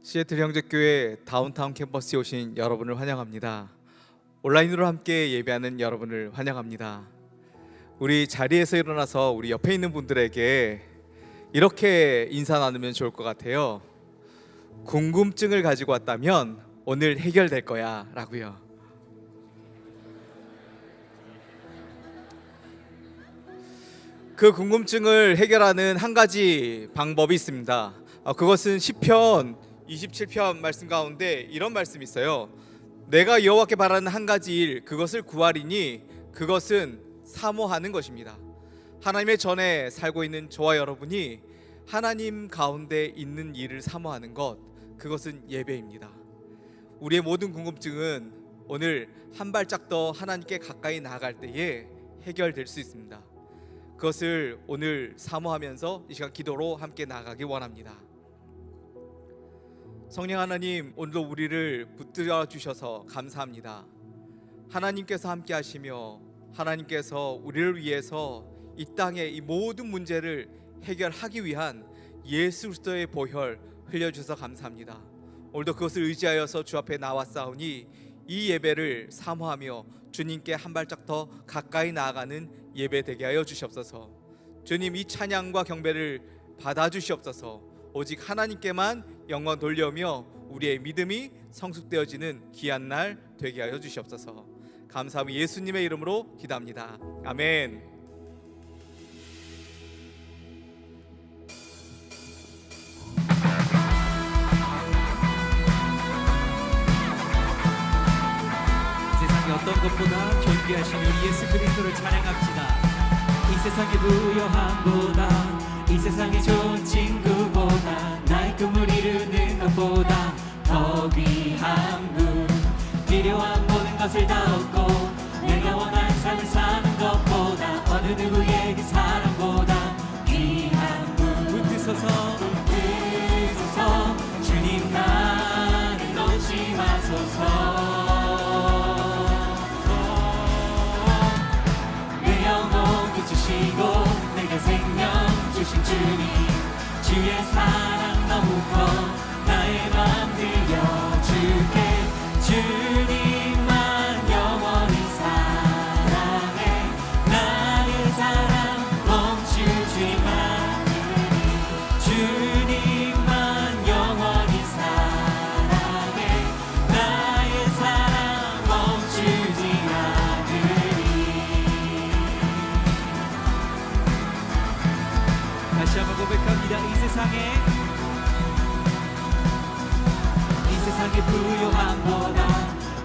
시애틀 형제교회 다운타운 캠퍼스에 오신 여러분을 환영합니다. 온라인으로 함께 예배하는 여러분을 환영합니다. 우리 자리에서 일어나서 우리 옆에 있는 분들에게 이렇게 인사 나누면 좋을 것 같아요. 궁금증을 가지고 왔다면 오늘 해결될 거야 라고요. 그 궁금증을 해결하는 한 가지 방법이 있습니다. 그것은 시편 27편 말씀 가운데 이런 말씀이 있어요. 내가 여호와께 바라는 한 가지 일, 그것을 구하리니 그것은 사모하는 것입니다. 하나님의 전에 살고 있는 저와 여러분이 하나님 가운데 있는 일을 사모하는 것, 그것은 예배입니다. 우리의 모든 궁금증은 오늘 한 발짝 더 하나님께 가까이 나아갈 때에 해결될 수 있습니다. 그것을 오늘 사모하면서 이 시간 기도로 함께 나아가기 원합니다. 성령 하나님, 오늘도 우리를 붙들어 주셔서 감사합니다. 하나님께서 함께 하시며 하나님께서 우리를 위해서 이 땅의 이 모든 문제를 해결하기 위한 예수 그리스도의 보혈 흘려주셔서 감사합니다. 오늘도 그것을 의지하여서 주 앞에 나왔사오니 이 예배를 사모하며 주님께 한 발짝 더 가까이 나아가는 예배 되게 하여 주시옵소서. 주님, 이 찬양과 경배를 받아 주시옵소서. 오직 하나님께만 영광 돌려며 우리의 믿음이 성숙되어지는 귀한 날 되게 하여 주시옵소서. 감사하며 예수님의 이름으로 기도합니다. 아멘. 세상의 어떤 것보다 존귀하신 우리 예수 그리스도를 찬양합시다. 이 세상의 부요함보다, 이 세상의 좋은 친구보다, 나의 꿈을 이루는 것보다 더 귀한 분, 필요한 모든 것을 다 얻고 내가 원하는 삶을 사는 것보다, 어느 누구의 그 사랑보다 귀한 분. 붙드소서 주님 나를 놓지 마소서. 내 영혼 붙이시고 내게 생명 주신 주님, 주의 사랑 너무 커 나의 맘 들려줄게. 주님만 영원히 사랑해, 나의 사랑 멈추지 마으니. 주님만 영원히 사랑해, 나의 사랑 멈추지 않으리. 다시 한번 고백합니다. 이 세상의 부요함보다,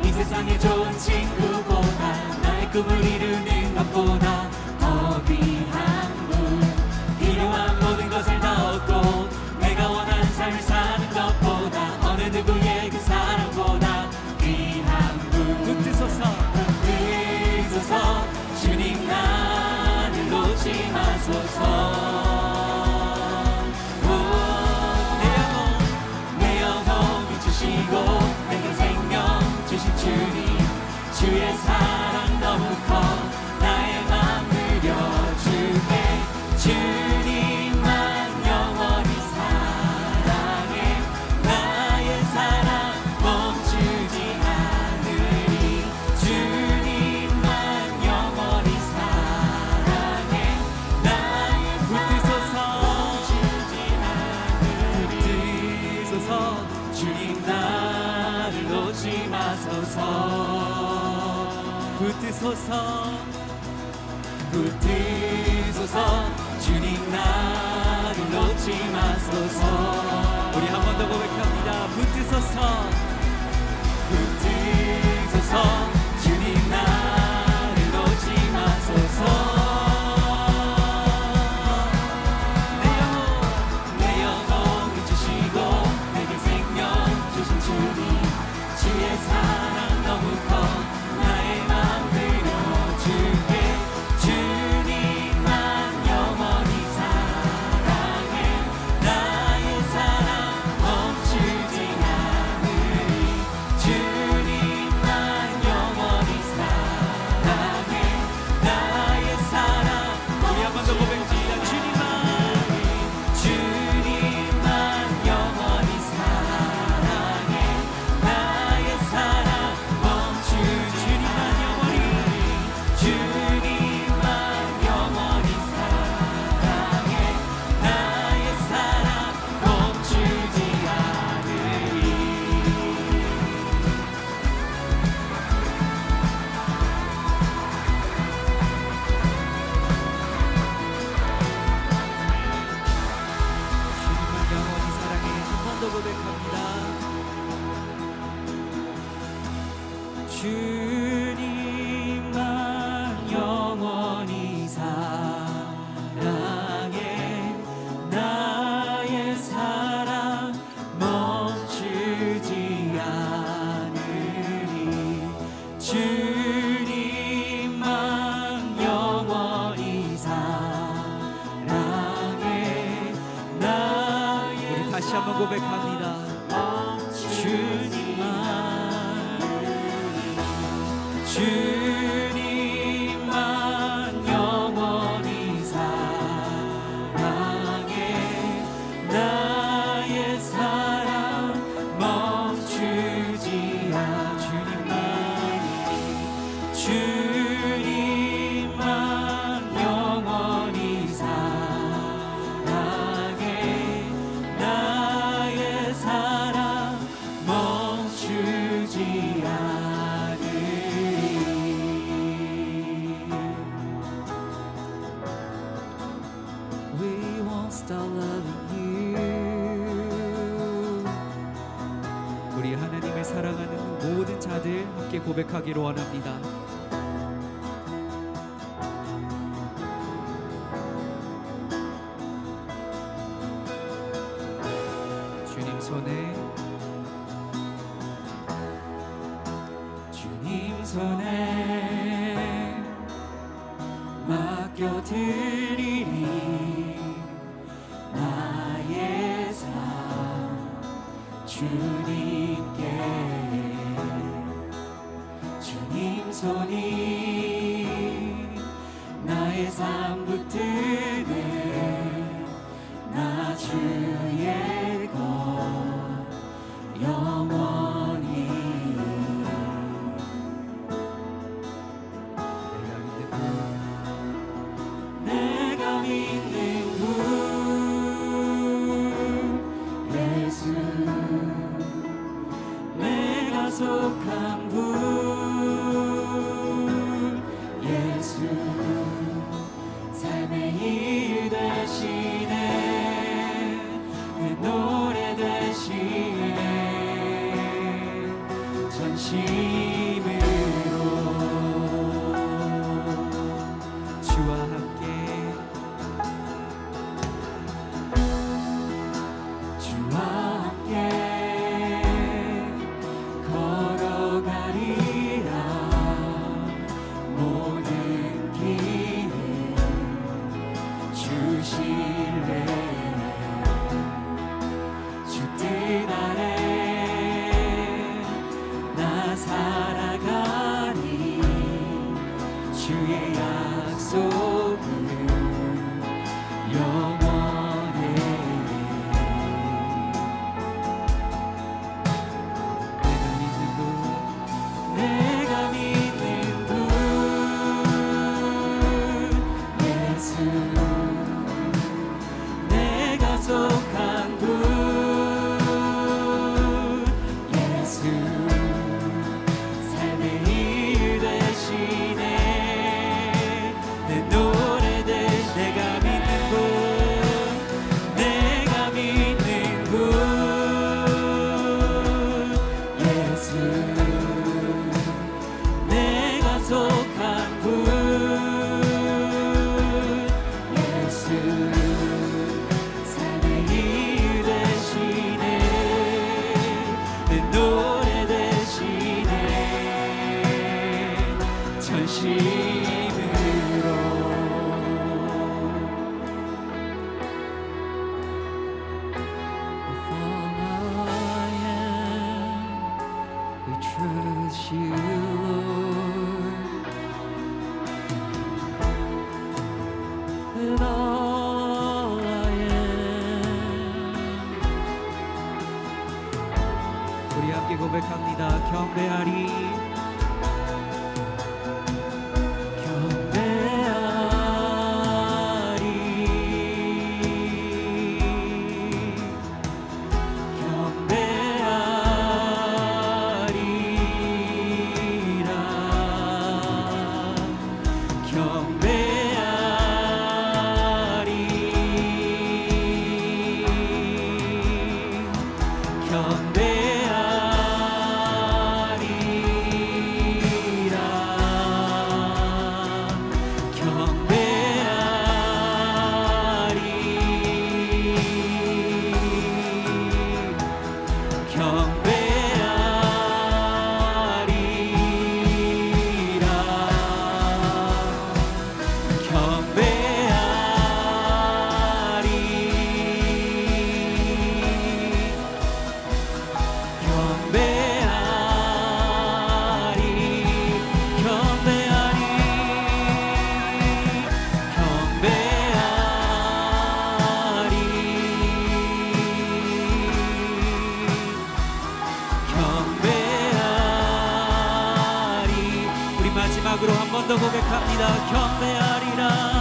이 세상의 좋은 친구보다, 나의 꿈을 이루는 것보다 더 귀한 분, 필요한 모든 것을 다 얻고 내가 원하는 삶을 사는 것보다, 어느 누구의 그 사랑보다 귀한 분. 붙드소서 주님 나를 놓지 마소서. 내게 생명 주신 주님, 주의 사랑 너무 커 나의 맘 들려줄게. 주님만 영원히 사랑해, 나의 사랑 멈추지 않으리. 주님만 영원히 사랑해, 나의 붙드소서 멈추지 않으리. 붙드소서 주님 나를 놓지 마소서. 붙드소서 주님 나를 놓지 마소서. 우리 한 번 더 고백합니다. 붙드소서 주님 나를 놓지 마소서. 내 영혼 붙이시고 내게 생명 주신 주님, 주의 사랑 너무 커 나의 맘 들려줄게. 주님만 영원히 사랑해, 나의 사랑 멈추지 않으리. 주님만 영원히 사랑해, 한번 고백합니다. 주님만 영원히 사랑해. 나의 사랑 멈추지 않아. 주님만 영원히 사랑해. 나의 사랑 멈추지 않으리. We won't stop loving you. 우리 하나님을 사랑하는 모든 자들 함께 고백하기를 원합니다. 주님 손에 맡겨드리리. 나의 삶 주님께. 주님 손이 나의 삶 붙드네. 나 주의 것 영원히. 내가 믿는 분 예수. 내가 속한 분 예수. 삶의 이유 되시네. 내 노래 되시네. 전심으로 주와 함께. 주와 함께 걸어가리라. 모든 길을 주실래. 주 뜻 아래 나 살아가니. 주의 약속은 영원해. 내가 믿는 분 예수. 내가 속한 분 예수. 삶의 이유 되시네. 내 노래 되시. 내가 믿는 분. 내가 믿는 분 예수. 내가 속한 분 예수. 삶의 이유 되시네. 내 노래 되시네. 전심으로. If all I am, we trust you, Lord. And all I am. 우리 함께 고백합니다. 경배하리. 한 번 더 고백합니다. 경배하리라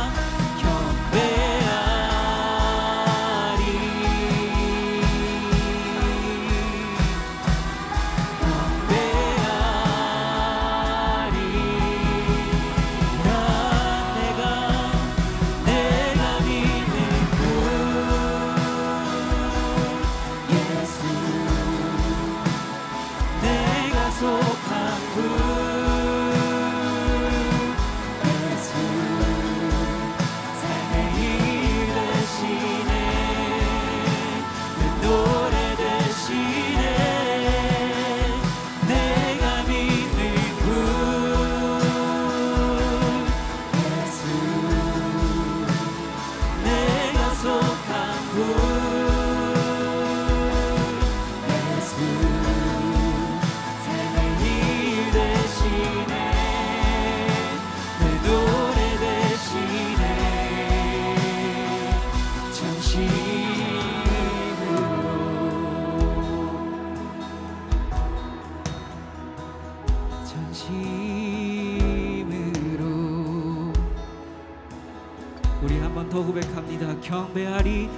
우리 한 번 더 고백합니다. 경배하리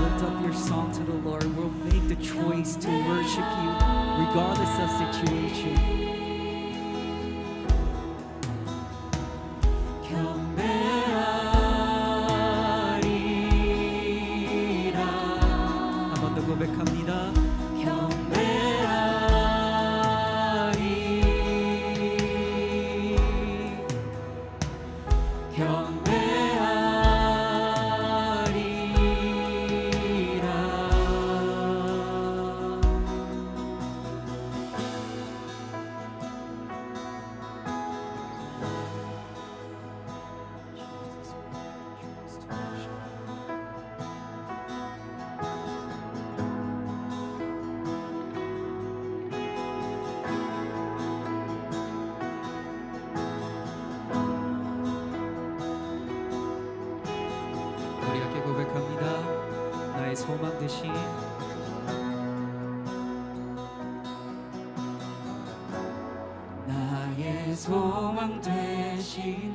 Lift up your song to the Lord. We'll make the choice to worship you regardless of situation. 고백합니다. 우리 함께 고백합니다. 나의 소망 되신 나의 소망 되신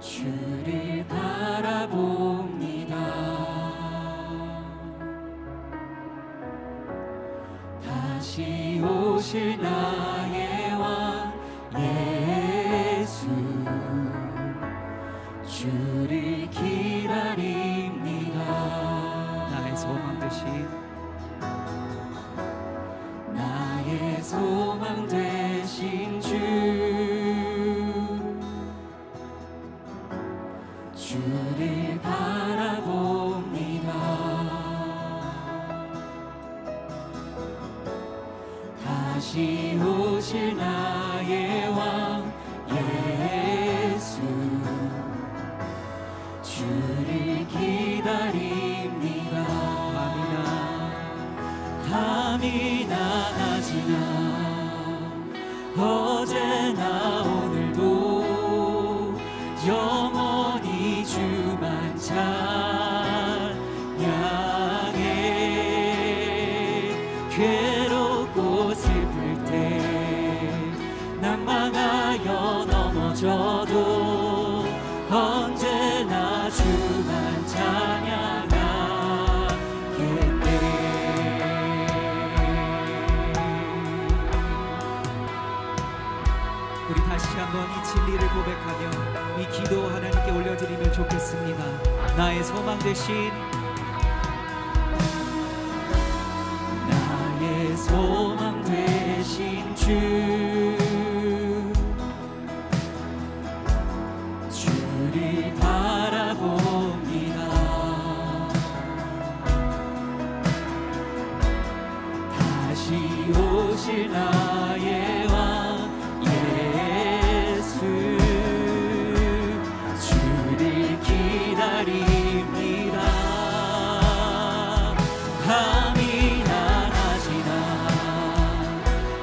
주를 바라봅니다. 다시 오실 나의 왕 예수 주를 기다립니다. 나의 소망 되신 주를 바라봅니다. 다시 오실 나의 왕 예수 주를 기다립니다. 밤이나 낮이나 어제나 오늘도 영원히 주만 찬양해. 괴롭고 슬플 때 난망하여 넘어져도 언제나 주만 찬양하겠네. 우리 다시 한번 이 진리를 고백하며 이 기도 하나님께 올려드리면 좋겠습니다. 나의 소망 되신 나의 소망 되신 주를 바라봅니다. 다시 오실 나의 왕 예수 주를 기다립니다. 밤이나 낮이나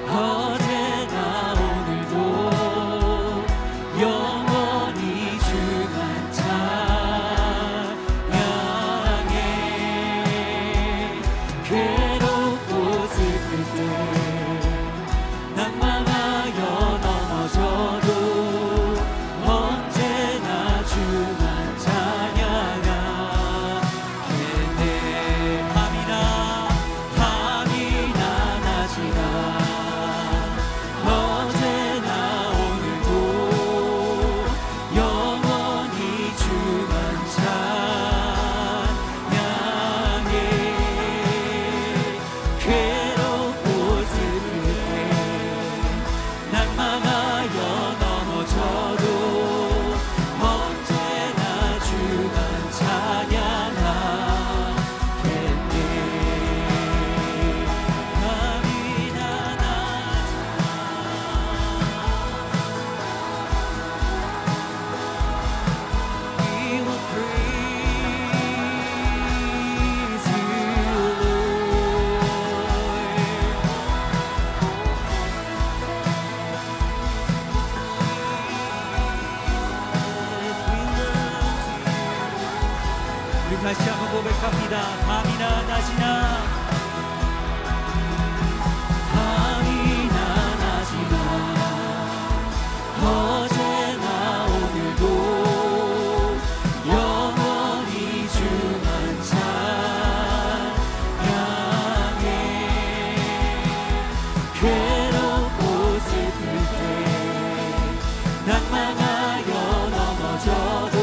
어제나 다시 한번 고백합니다. 밤이나 낮이나 밤이나 낮이나 어제나 오늘도 영원히 주만 찬양해. 괴롭고 슬플 때 낙망하여 넘어져도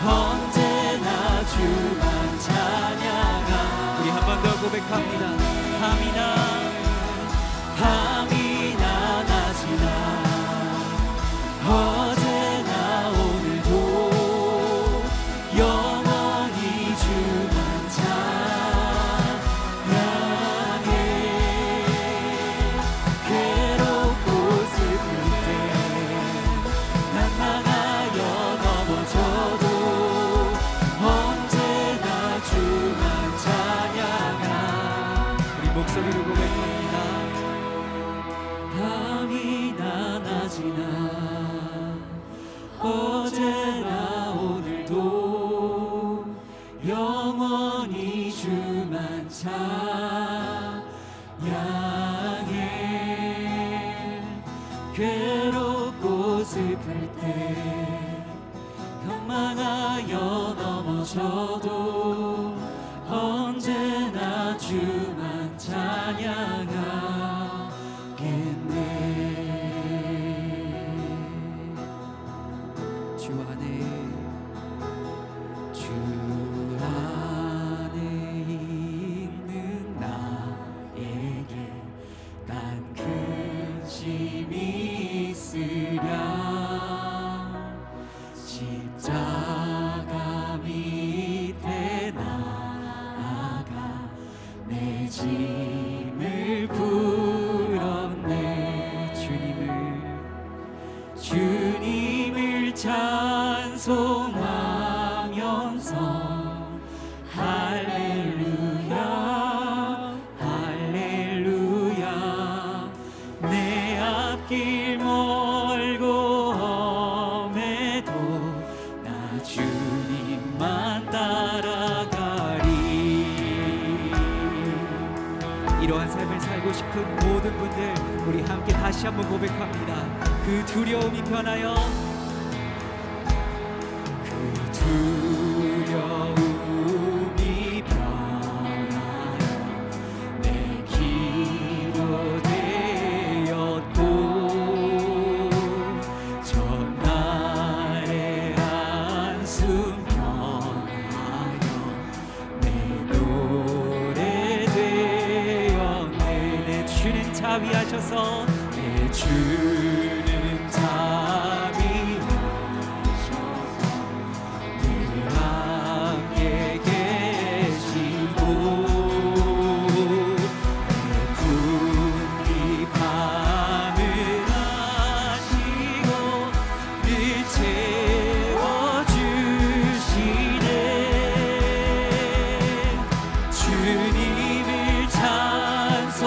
언제나 주만 찬양하. 우리 한 번 더 고백합니다. 밤이나 낮이나 어제나 오늘도 영원히 주만 찬양해. 괴롭고 슬플 때 낙망하여 넘어져도 언제나 주만 찬양하. 우리 목소리로 고백합니다. 밤이나 낮이나 어제나 오늘도 영원히 주만 찬양해. 괴롭고 슬플 때 현망하여 넘어져도 언제나 주만 찬양하겠네. 주 안에 있는 나에게 난 근심이 있으랴. 십자가 밑에 나아가 내 짐을 풀었네. 주님을 찬송하면서 할렐루야 할렐루야. 내 앞길 멀고 험해도 나 주님만 따라가리. 이러한 삶을 살고 싶은 모든 분들 우리 함께 다시 한번 고백합니다. 그 두려움이 변하여 그 두려움이 변하여 내 기도 되었고 전날의 한숨 변하여 내 노래 되었네. 내 주는 자비하셔서 내 주는 자비하셔서 늘 함께 계시고 내 궁핍함을 아시고 늘 채워주시네. 주님을 찬송하면서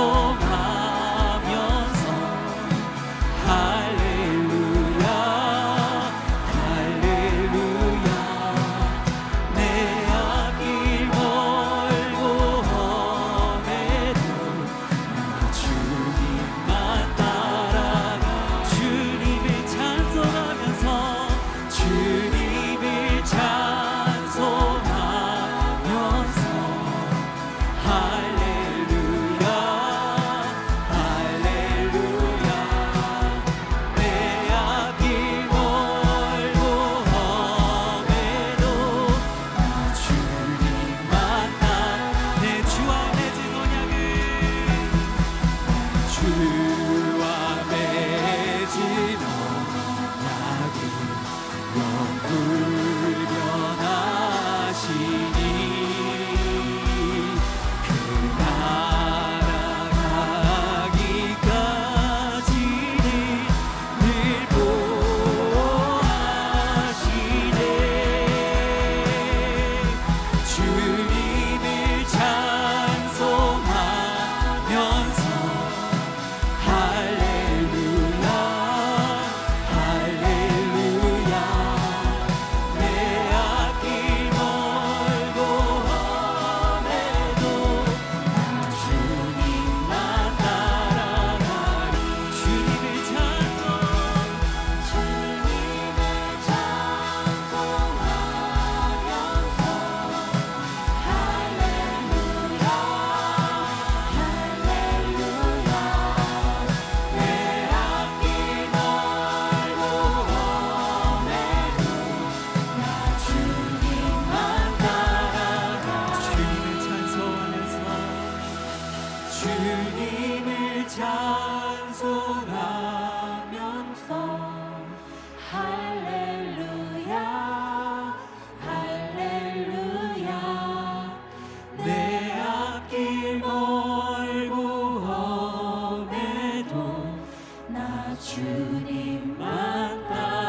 주님만 따라가리.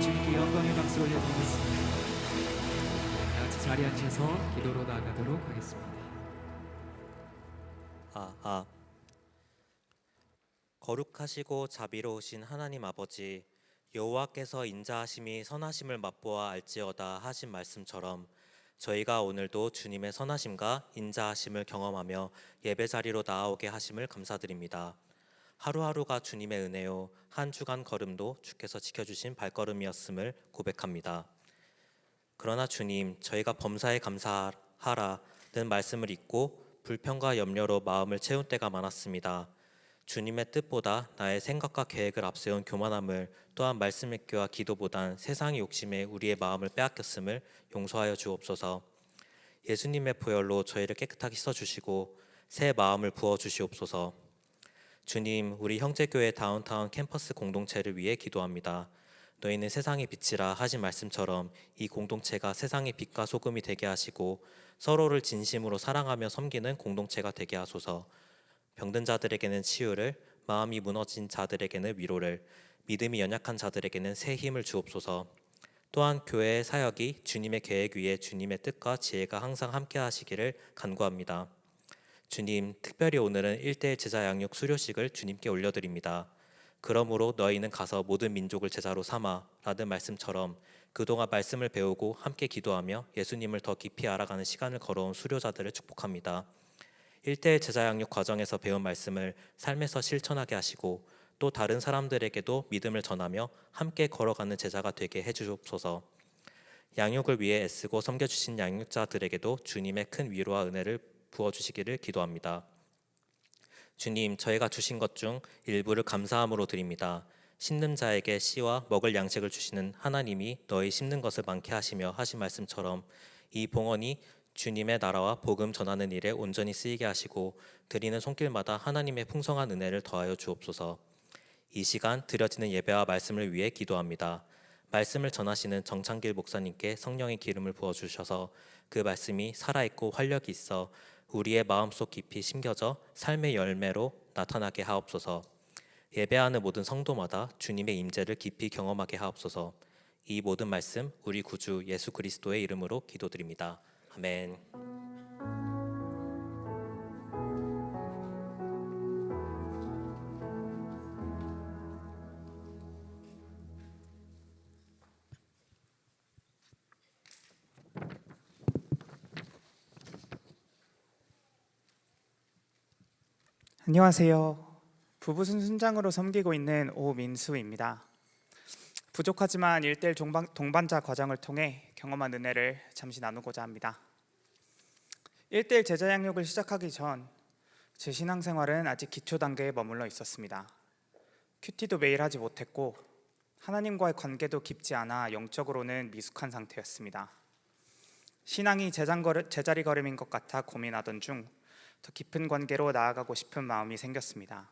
주님께 영광의 박수 올려드리겠습니다. 다 같이 자리에 앉으셔서 기도로 나아가도록 하겠습니다. 거룩하시고 자비로우신 하나님 아버지, 여호와께서 인자하심이 선하심을 맛보아 알지어다 하신 말씀처럼 저희가 오늘도 주님의 선하심과 인자하심을 경험하며 예배 자리로 나아오게 하심을 감사드립니다. 하루하루가 주님의 은혜요, 한 주간 걸음도 주께서 지켜주신 발걸음이었음을 고백합니다. 그러나 주님, 저희가 범사에 감사하라는 말씀을 잊고 불평과 염려로 마음을 채운 때가 많았습니다. 주님의 뜻보다 나의 생각과 계획을 앞세운 교만함을, 또한 말씀 읽기와 기도보단 세상의 욕심에 우리의 마음을 빼앗겼음을 용서하여 주옵소서. 예수님의 보혈로 저희를 깨끗하게 씻어주시고 새 마음을 부어주시옵소서. 주님, 우리 형제교회 다운타운 캠퍼스 공동체를 위해 기도합니다. 너희는 세상의 빛이라 하신 말씀처럼 이 공동체가 세상의 빛과 소금이 되게 하시고 서로를 진심으로 사랑하며 섬기는 공동체가 되게 하소서. 병든 자들에게는 치유를, 마음이 무너진 자들에게는 위로를, 믿음이 연약한 자들에게는 새 힘을 주옵소서. 또한 교회의 사역이 주님의 계획 위에 주님의 뜻과 지혜가 항상 함께 하시기를 간구합니다. 주님, 특별히 오늘은 1:1 제자 양육 수료식을 주님께 올려드립니다. 그러므로 너희는 가서 모든 민족을 제자로 삼아 라는 말씀처럼 그동안 말씀을 배우고 함께 기도하며 예수님을 더 깊이 알아가는 시간을 걸어온 수료자들을 축복합니다. 1:1 제자 양육 과정에서 배운 말씀을 삶에서 실천하게 하시고 또 다른 사람들에게도 믿음을 전하며 함께 걸어가는 제자가 되게 해주옵소서. 양육을 위해 애쓰고 섬겨주신 양육자들에게도 주님의 큰 위로와 은혜를 부어주시기를 기도합니다. 주님, 저희가 주신 것 중 일부를 감사함으로 드립니다. 심는 자에게 씨와 먹을 양식을 주시는 하나님이 너희 심는 것을 많게 하시며 하신 말씀처럼 이 봉헌이 주님의 나라와 복음 전하는 일에 온전히 쓰이게 하시고 드리는 손길마다 하나님의 풍성한 은혜를 더하여 주옵소서. 이 시간 드려지는 예배와 말씀을 위해 기도합니다. 말씀을 전하시는 정창길 목사님께 성령의 기름을 부어주셔서 그 말씀이 살아있고 활력이 있어 우리의 마음속 깊이 심겨져 삶의 열매로 나타나게 하옵소서. 예배하는 모든 성도마다 주님의 임재를 깊이 경험하게 하옵소서. 이 모든 말씀 우리 구주 예수 그리스도의 이름으로 기도드립니다. 아멘. 안녕하세요. 부부 순장으로 섬기고 있는 오민수입니다. 부족하지만 1:1 동반자 과정을 통해 경험한 은혜를 잠시 나누고자 합니다. 1:1 제자 양육을 시작하기 전 제 신앙생활은 아직 기초 단계에 머물러 있었습니다. 큐티도 매일 하지 못했고 하나님과의 관계도 깊지 않아 영적으로는 미숙한 상태였습니다. 신앙이 제자리 걸음인 것 같아 고민하던 중 더 깊은 관계로 나아가고 싶은 마음이 생겼습니다.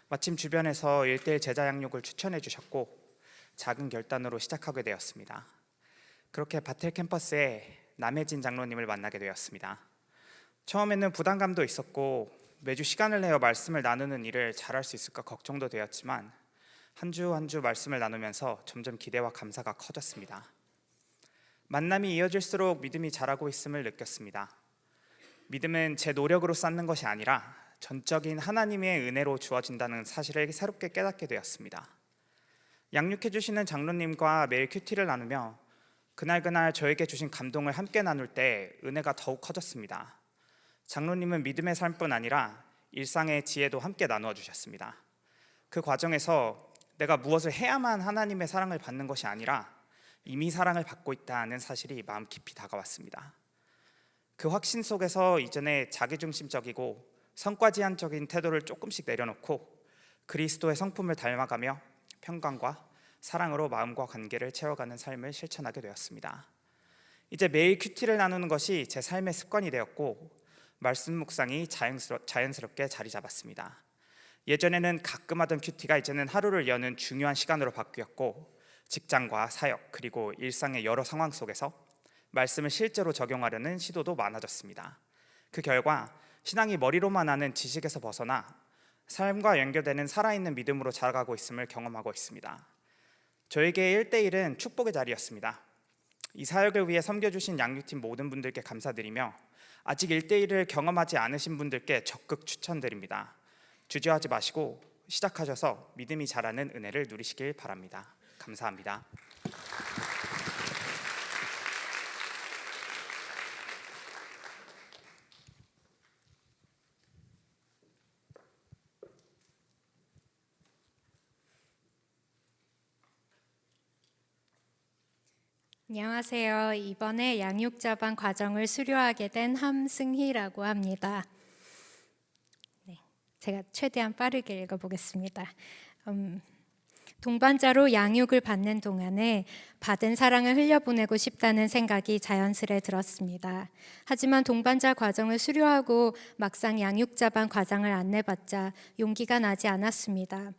마침 주변에서 1:1 제자 양육을 추천해 주셨고 작은 결단으로 시작하게 되었습니다. 그렇게 바텔 캠퍼스에 남혜진 장로님을 만나게 되었습니다. 처음에는 부담감도 있었고 매주 시간을 내어 말씀을 나누는 일을 잘할 수 있을까 걱정도 되었지만 한 주 한 주 말씀을 나누면서 점점 기대와 감사가 커졌습니다. 만남이 이어질수록 믿음이 자라고 있음을 느꼈습니다. 믿음은 제 노력으로 쌓는 것이 아니라 전적인 하나님의 은혜로 주어진다는 사실을 새롭게 깨닫게 되었습니다. 양육해 주시는 장로님과 매일 큐티를 나누며 그날 저에게 주신 감동을 함께 나눌 때 은혜가 더욱 커졌습니다. 장로님은 믿음의 삶뿐 아니라 일상의 지혜도 함께 나누어 주셨습니다. 그 과정에서 내가 무엇을 해야만 하나님의 사랑을 받는 것이 아니라 이미 사랑을 받고 있다는 사실이 마음 깊이 다가왔습니다. 그 확신 속에서 이전에 자기중심적이고 성과지향적인 태도를 조금씩 내려놓고 그리스도의 성품을 닮아가며 평강과 사랑으로 마음과 관계를 채워가는 삶을 실천하게 되었습니다. 이제 매일 큐티를 나누는 것이 제 삶의 습관이 되었고 말씀 묵상이 자연스럽게 자리 잡았습니다. 예전에는 가끔 하던 큐티가 이제는 하루를 여는 중요한 시간으로 바뀌었고 직장과 사역 그리고 일상의 여러 상황 속에서 말씀을 실제로 적용하려는 시도도 많아졌습니다. 그 결과 신앙이 머리로만 아는 지식에서 벗어나 삶과 연결되는 살아있는 믿음으로 자라가고 있음을 경험하고 있습니다. 저에게 1대1은 축복의 자리였습니다. 이 사역을 위해 섬겨주신 양육팀 모든 분들께 감사드리며 아직 1대1을 경험하지 않으신 분들께 적극 추천드립니다. 주저하지 마시고 시작하셔서 믿음이 자라는 은혜를 누리시길 바랍니다. 감사합니다. 안녕하세요. 이번에 양육자반 과정을 수료하게 된 함승희라고 합니다. 네, 제가 최대한 빠르게 읽어보겠습니다. 동반자로 양육을 받는 동안에 받은 사랑을 흘려보내고 싶다는 생각이 자연스레 들었습니다. 하지만 동반자 과정을 수료하고 막상 양육자반 과정을 안내받자 용기가 나지 않았습니다.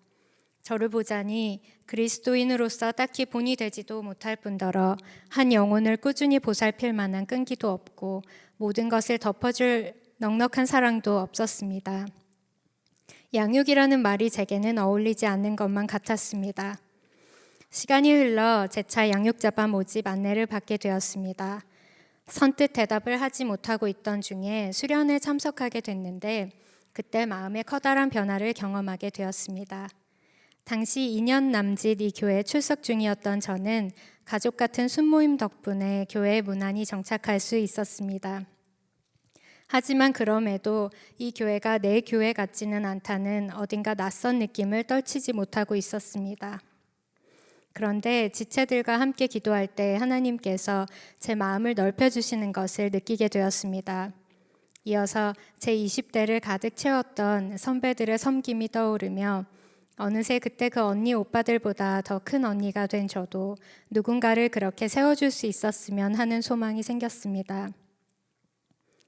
저를 보자니 그리스도인으로서 딱히 본이 되지도 못할 뿐더러 한 영혼을 꾸준히 보살필 만한 끈기도 없고 모든 것을 덮어줄 넉넉한 사랑도 없었습니다. 양육이라는 말이 제게는 어울리지 않는 것만 같았습니다. 시간이 흘러 재차 양육자반 모집 안내를 받게 되었습니다. 선뜻 대답을 하지 못하고 있던 중에 수련에 참석하게 됐는데 그때 마음의 커다란 변화를 경험하게 되었습니다. 당시 2년 남짓 이 교회에 출석 중이었던 저는 가족 같은 순모임 덕분에 교회에 무난히 정착할 수 있었습니다. 하지만 그럼에도 이 교회가 내 교회 같지는 않다는 어딘가 낯선 느낌을 떨치지 못하고 있었습니다. 그런데 지체들과 함께 기도할 때 하나님께서 제 마음을 넓혀주시는 것을 느끼게 되었습니다. 이어서 제 20대를 가득 채웠던 선배들의 섬김이 떠오르며 어느새 그때 그 언니 오빠들보다 더 큰 언니가 된 저도 누군가를 그렇게 세워줄 수 있었으면 하는 소망이 생겼습니다.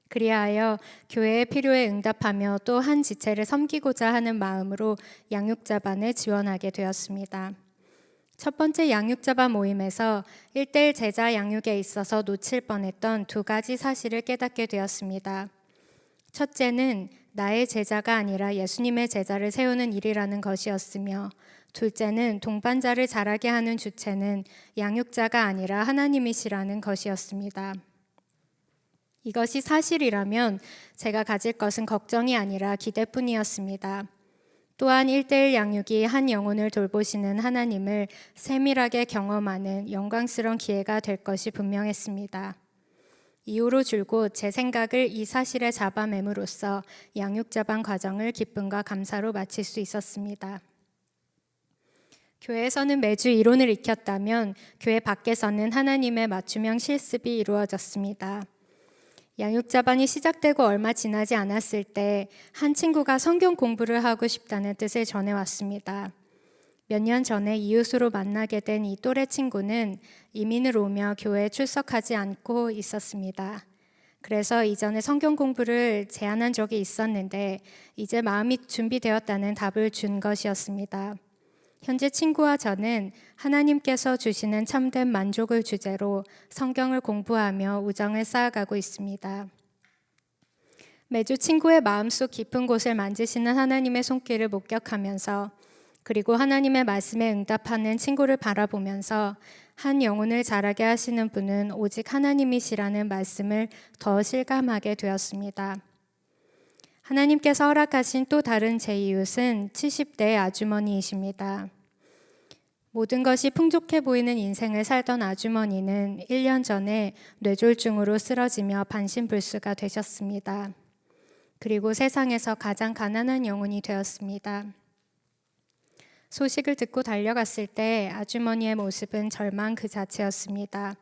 그리하여 교회의 필요에 응답하며 또 한 지체를 섬기고자 하는 마음으로 양육자반에 지원하게 되었습니다. 첫 번째 양육자반 모임에서 1대1 제자 양육에 있어서 놓칠 뻔했던 2가지 사실을 깨닫게 되었습니다. 첫째는 나의 제자가 아니라 예수님의 제자를 세우는 일이라는 것이었으며 둘째는 동반자를 자라게 하는 주체는 양육자가 아니라 하나님이시라는 것이었습니다. 이것이 사실이라면 제가 가질 것은 걱정이 아니라 기대뿐이었습니다. 또한 1대1 양육이 한 영혼을 돌보시는 하나님을 세밀하게 경험하는 영광스러운 기회가 될 것이 분명했습니다. 이후로 줄곧 제 생각을 이 사실에 잡아매므로써 양육자반 과정을 기쁨과 감사로 마칠 수 있었습니다. 교회에서는 매주 이론을 익혔다면 교회 밖에서는 하나님의 맞춤형 실습이 이루어졌습니다. 양육자반이 시작되고 얼마 지나지 않았을 때 한 친구가 성경 공부를 하고 싶다는 뜻을 전해왔습니다. 몇 년 전에 이웃으로 만나게 된 이 또래 친구는 이민을 오며 교회에 출석하지 않고 있었습니다. 그래서 이전에 성경 공부를 제안한 적이 있었는데 이제 마음이 준비되었다는 답을 준 것이었습니다. 현재 친구와 저는 하나님께서 주시는 참된 만족을 주제로 성경을 공부하며 우정을 쌓아가고 있습니다. 매주 친구의 마음속 깊은 곳을 만지시는 하나님의 손길을 목격하면서 그리고 하나님의 말씀에 응답하는 친구를 바라보면서 한 영혼을 자라게 하시는 분은 오직 하나님이시라는 말씀을 더 실감하게 되었습니다. 하나님께서 허락하신 또 다른 제 이웃은 70대 아주머니이십니다. 모든 것이 풍족해 보이는 인생을 살던 아주머니는 1년 전에 뇌졸중으로 쓰러지며 반신불수가 되셨습니다. 그리고 세상에서 가장 가난한 영혼이 되었습니다. 소식을 듣고 달려갔을 때 아주머니의 모습은 절망 그 자체였습니다.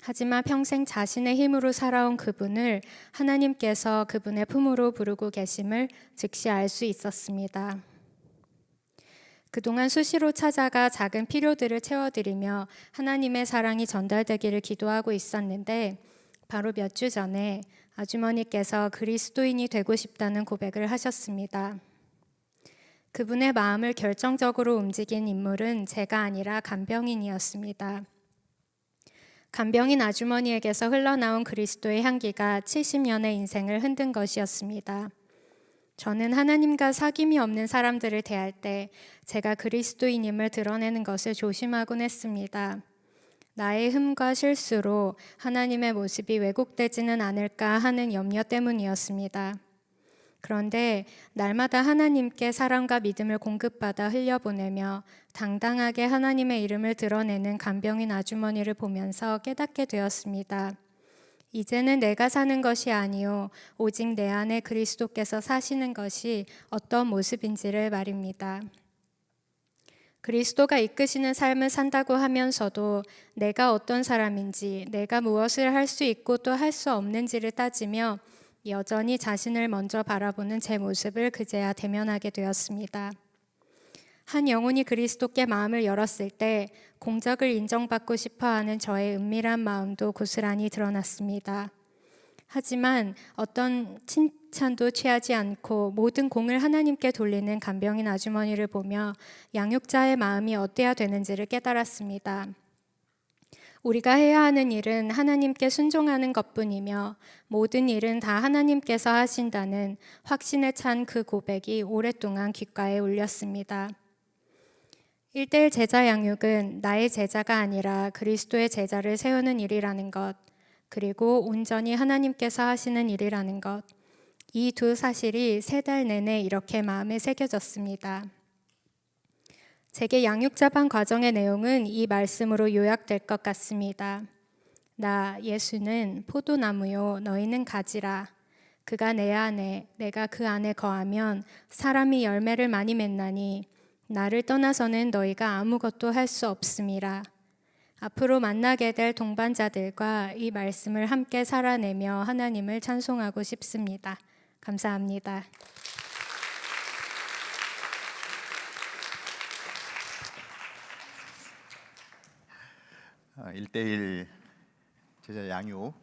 하지만 평생 자신의 힘으로 살아온 그분을 하나님께서 그분의 품으로 부르고 계심을 즉시 알 수 있었습니다. 그동안 수시로 찾아가 작은 필요들을 채워드리며 하나님의 사랑이 전달되기를 기도하고 있었는데 바로 몇 주 전에 아주머니께서 그리스도인이 되고 싶다는 고백을 하셨습니다. 그분의 마음을 결정적으로 움직인 인물은 제가 아니라 간병인이었습니다. 간병인 아주머니에게서 흘러나온 그리스도의 향기가 70년의 인생을 흔든 것이었습니다. 저는 하나님과 사귐이 없는 사람들을 대할 때 제가 그리스도인임을 드러내는 것을 조심하곤 했습니다. 나의 흠과 실수로 하나님의 모습이 왜곡되지는 않을까 하는 염려 때문이었습니다. 그런데 날마다 하나님께 사랑과 믿음을 공급받아 흘려보내며 당당하게 하나님의 이름을 드러내는 간병인 아주머니를 보면서 깨닫게 되었습니다. 이제는 내가 사는 것이 아니요 오직 내 안에 그리스도께서 사시는 것이 어떤 모습인지를 말입니다. 그리스도가 이끄시는 삶을 산다고 하면서도 내가 어떤 사람인지, 내가 무엇을 할 수 있고 또 할 수 없는지를 따지며 여전히 자신을 먼저 바라보는 제 모습을 그제야 대면하게 되었습니다. 한 영혼이 그리스도께 마음을 열었을 때 공적을 인정받고 싶어하는 저의 은밀한 마음도 고스란히 드러났습니다. 하지만 어떤 칭찬도 취하지 않고 모든 공을 하나님께 돌리는 간병인 아주머니를 보며 양육자의 마음이 어때야 되는지를 깨달았습니다. 우리가 해야 하는 일은 하나님께 순종하는 것뿐이며 모든 일은 다 하나님께서 하신다는 확신에 찬 그 고백이 오랫동안 귓가에 울렸습니다. 1:1 제자 양육은 나의 제자가 아니라 그리스도의 제자를 세우는 일이라는 것, 그리고 온전히 하나님께서 하시는 일이라는 것, 이 두 사실이 3달 내내 이렇게 마음에 새겨졌습니다. 제게 양육자반 과정의 내용은 이 말씀으로 요약될 것 같습니다. 나 예수는 포도나무요 너희는 가지라. 그가 내 안에 내가 그 안에 거하면 사람이 열매를 많이 맺나니 나를 떠나서는 너희가 아무것도 할 수 없음이라. 앞으로 만나게 될 동반자들과 이 말씀을 함께 살아내며 하나님을 찬송하고 싶습니다. 감사합니다. 일대일 제자 양육,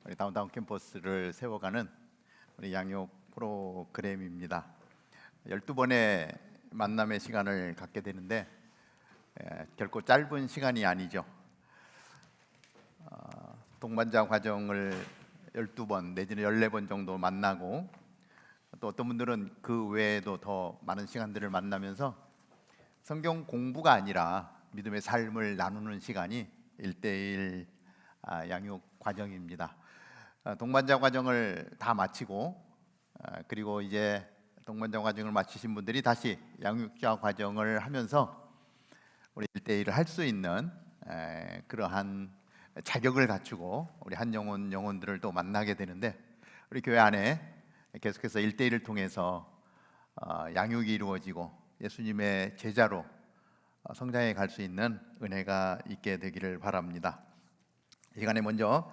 우리 다운타운 캠퍼스를 세워가는 우리 양육 프로그램입니다. 12번의 만남의 시간을 갖게 되는데 결코 짧은 시간이 아니죠. 동반자 과정을 12번 내지는 14번 정도 만나고 또 어떤 분들은 그 외에도 더 많은 시간들을 만나면서 성경 공부가 아니라 믿음의 삶을 나누는 시간이 1:1 양육 과정입니다. 동반자 과정을 다 마치고 그리고 이제 동반자 과정을 마치신 분들이 다시 양육자 과정을 하면서 우리 1:1을 할 수 있는 그러한 자격을 갖추고 우리 한 영혼들을 또 만나게 되는데 우리 교회 안에 계속해서 1:1을 통해서 양육이 이루어지고 예수님의 제자로 성장해 갈 수 있는 은혜가 있게 되기를 바랍니다. 이 시간에 먼저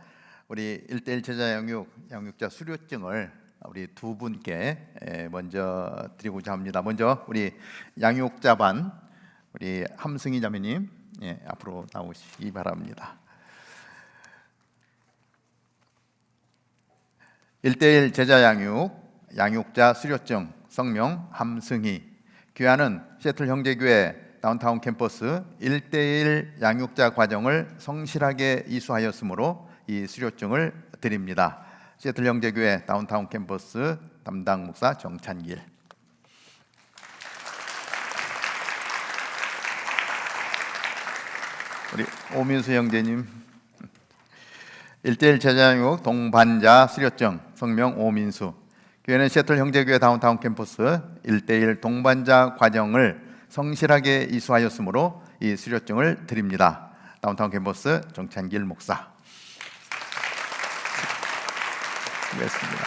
우리 1:1 제자 양육자 수료증을 우리 두 분께 먼저 드리고자 합니다. 먼저 우리 양육자반 우리 함승희 자매님 앞으로 나오시기 바랍니다. 1:1 제자 양육자 수료증 성명 함승희. 귀하는 시애틀 형제교회 다운타운 캠퍼스 1:1 양육자 과정을 성실하게 이수하였으므로 이 수료증을 드립니다. 시애틀 형제교회 다운타운 캠퍼스 담당 목사 정찬길. 우리 오민수 형제님 1:1 제자양육 동반자 수료증 성명 오민수. 교회는 시애틀 형제교회 다운타운 캠퍼스 1:1 동반자 과정을 성실하게 이수하였으므로 이 수료증을 드립니다. 다운타운 캠퍼스 정찬길 목사. 수고했습니다.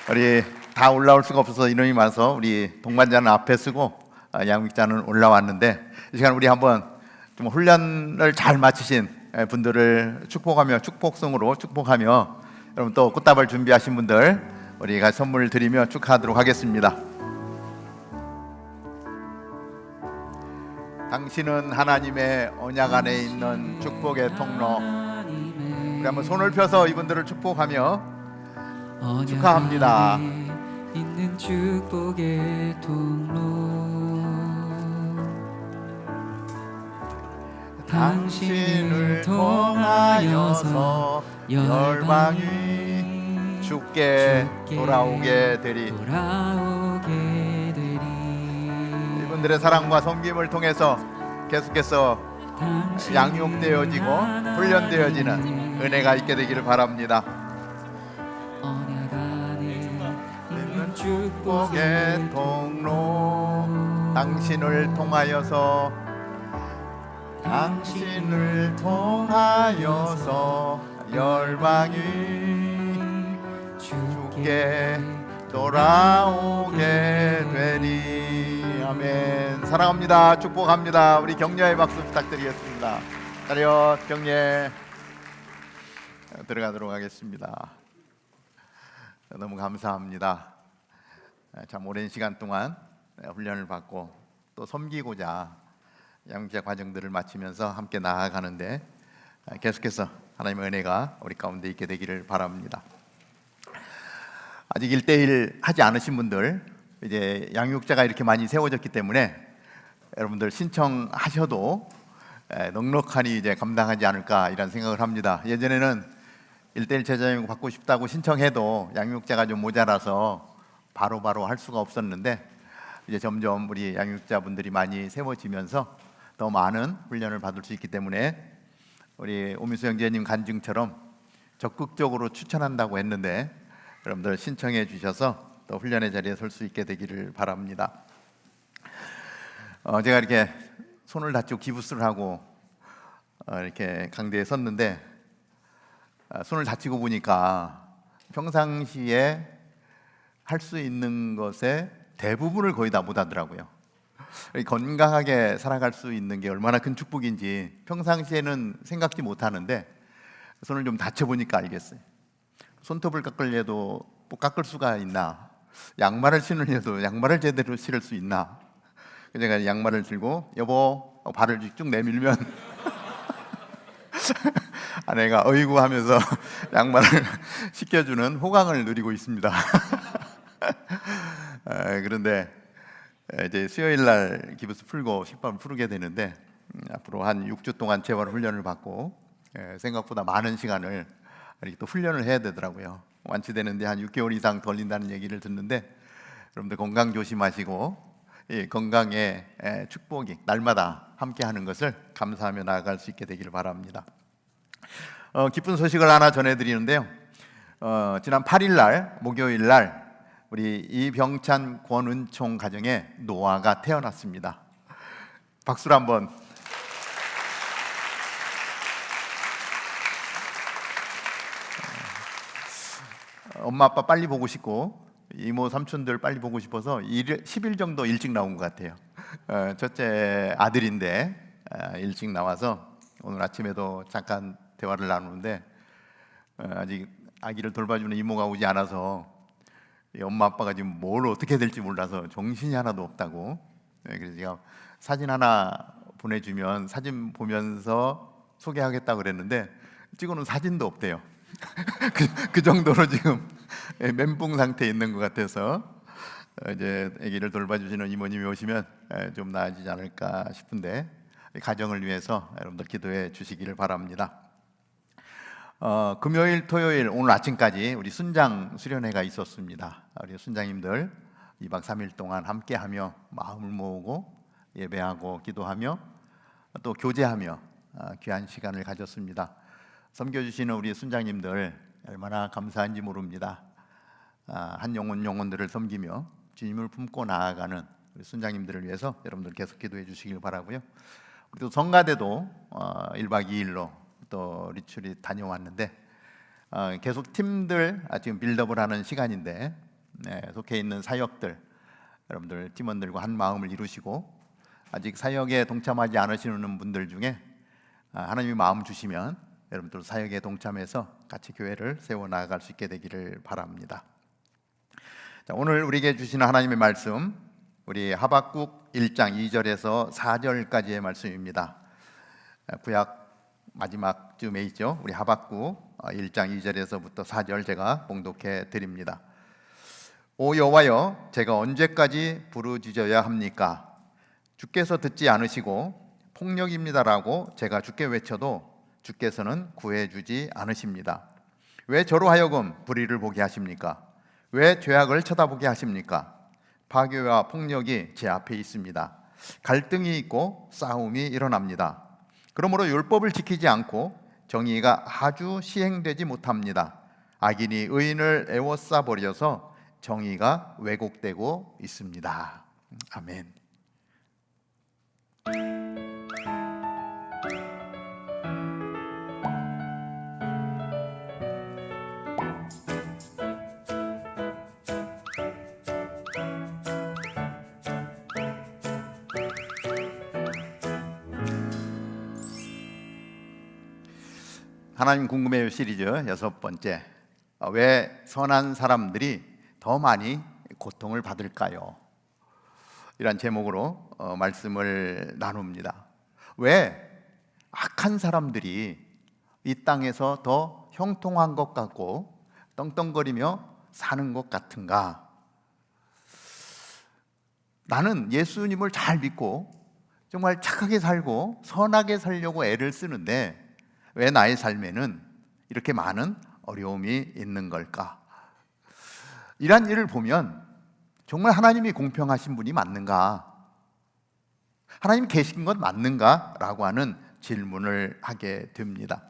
우리 다 올라올 수가 없어서 인원이 많아서 우리 동반자는 앞에 쓰고 양육자는 올라왔는데 이 시간 우리 한번 좀 훈련을 잘 마치신 분들을 축복하며 축복성으로 축복하며 여러분 또 꽃다발 준비하신 분들 우리가 선물 드리며 축하하도록 하겠습니다. 당신은 하나님의 언약 안에 있는 축복의 통로. 우리 한번 손을 펴서 이분들을 축복하며 축하합니다. 있는 축복의 통로. 당신을 통하여서 열방이 주께 돌아오게 되리. 돌아오게 되리. 이분들의 사랑과 섬김을 통해서 계속해서 양육되어지고 훈련되어지는 은혜가 있게 되기를 바랍니다. 언약 안에 있는 축복의 통로, 당신을 통하여서 열방이 주께 돌아오게 되리. 아멘. 사랑합니다. 축복합니다. 우리 격려의 박수 부탁드리겠습니다. 차렷 격려 들어가도록 하겠습니다. 너무 감사합니다. 참 오랜 시간 동안 훈련을 받고 또 섬기고자 양육자 과정들을 마치면서 함께 나아가는데 계속해서 하나님의 은혜가 우리 가운데 있게 되기를 바랍니다. 아직 1대1 하지 않으신 분들, 이제 양육자가 이렇게 많이 세워졌기 때문에 여러분들 신청하셔도 넉넉하니 이제 감당하지 않을까 이런 생각을 합니다. 예전에는 1대1 제자양육 받고 싶다고 신청해도 양육자가 좀 모자라서 바로바로 할 수가 없었는데 이제 점점 우리 양육자분들이 많이 세워지면서 더 많은 훈련을 받을 수 있기 때문에 우리 오미수 형제님 간증처럼 적극적으로 추천한다고 했는데 여러분들 신청해 주셔서 또 훈련의 자리에 설 수 있게 되기를 바랍니다. 제가 이렇게 손을 다치고 기부스를 하고 이렇게 강대에 섰는데 손을 다치고 보니까 평상시에 할 수 있는 것의 대부분을 거의 다 못하더라고요. 건강하게 살아갈 수 있는 게 얼마나 큰 축복인지 평상시에는 생각지 못하는데 손을 좀 다쳐보니까 알겠어요. 손톱을 깎으려도 뭐 깎을 수가 있나, 양말을 신으려도 양말을 제대로 신을 수 있나. 제가 양말을 들고 여보 발을 쭉 내밀면 아내가 어이구 하면서 양말을 씻겨주는 호강을 누리고 있습니다. 그런데 이제 수요일 날 기부스 풀고 식밤을 풀게 되는데 앞으로 한 6주 동안 재활 훈련을 받고 생각보다 많은 시간을 이렇게 또 훈련을 해야 되더라고요. 완치되는데 한 6개월 이상 걸린다는 얘기를 듣는데 여러분들 건강 조심하시고 이 건강의 축복이 날마다 함께하는 것을 감사하며 나아갈 수 있게 되기를 바랍니다. 기쁜 소식을 하나 전해드리는데요. 지난 8일 날 목요일 날 우리 이병찬 권은총 가정에 노아가 태어났습니다. 박수로 한번. 엄마 아빠 빨리 보고 싶고 이모 삼촌들 빨리 보고 싶어서 10일 정도 일찍 나온 것 같아요. 첫째 아들인데 일찍 나와서 오늘 아침에도 잠깐 대화를 나누는데 아직 아기를 돌봐주는 이모가 오지 않아서 엄마 아빠가 지금 뭘 어떻게 될지 몰라서 정신이 하나도 없다고. 그래서 제가 사진 하나 보내주면 사진 보면서 소개하겠다 그랬는데 찍어놓은 사진도 없대요. 그 정도로 지금 멘붕 상태에 있는 것 같아서 이제 아기를 돌봐주시는 이모님이 오시면 좀 나아지지 않을까 싶은데 가정을 위해서 여러분들 기도해 주시기를 바랍니다. 금요일, 토요일, 오늘 아침까지 우리 순장 수련회가 있었습니다. 우리 순장님들 2박 3일 동안 함께하며 마음을 모으고 예배하고 기도하며 또 교제하며 귀한 시간을 가졌습니다. 섬겨주시는 우리 순장님들 얼마나 감사한지 모릅니다. 한 영혼들을 섬기며 주님을 품고 나아가는 우리 순장님들을 위해서 여러분들 계속 기도해 주시길 바라고요. 우리 또 성가대도 1박 2일로 또 리트릿 다녀왔는데 계속 팀들 지금 빌드업을 하는 시간인데 속해 있는 사역들 여러분들 팀원들과 한 마음을 이루시고 아직 사역에 동참하지 않으시는 분들 중에 하나님이 마음 주시면 여러분들 사역에 동참해서 같이 교회를 세워 나아갈 수 있게 되기를 바랍니다. 자, 오늘 우리에게 주시는 하나님의 말씀 우리 하박국 1장 2절에서 4절까지의 말씀입니다. 구약 마지막 쯤에 있죠. 우리 하박국 1장 2절에서부터 4절 제가 봉독해 드립니다. 오 여호와여, 제가 언제까지 부르짖어야 합니까? 주께서 듣지 않으시고 폭력입니다라고 제가 주께 외쳐도 주께서는 구해주지 않으십니다. 왜 저로 하여금 불의를 보게 하십니까? 왜 죄악을 쳐다보게 하십니까? 파괴와 폭력이 제 앞에 있습니다. 갈등이 있고 싸움이 일어납니다. 그러므로 율법을 지키지 않고 정의가 아주 시행되지 못합니다. 악인이 의인을 애워싸 버려서 정의가 왜곡되고 있습니다. 아멘. 하나님 궁금해요 시리즈 6번째, 왜 선한 사람들이 더 많이 고통을 받을까요? 이란 제목으로 말씀을 나눕니다. 왜 악한 사람들이 이 땅에서 더 형통한 것 같고 떵떵거리며 사는 것 같은가? 나는 예수님을 잘 믿고 정말 착하게 살고 선하게 살려고 애를 쓰는데 왜 나의 삶에는 이렇게 많은 어려움이 있는 걸까? 이런 일을 보면 정말 하나님이 공평하신 분이 맞는가? 하나님 계신 것 맞는가? 라고 하는 질문을 하게 됩니다.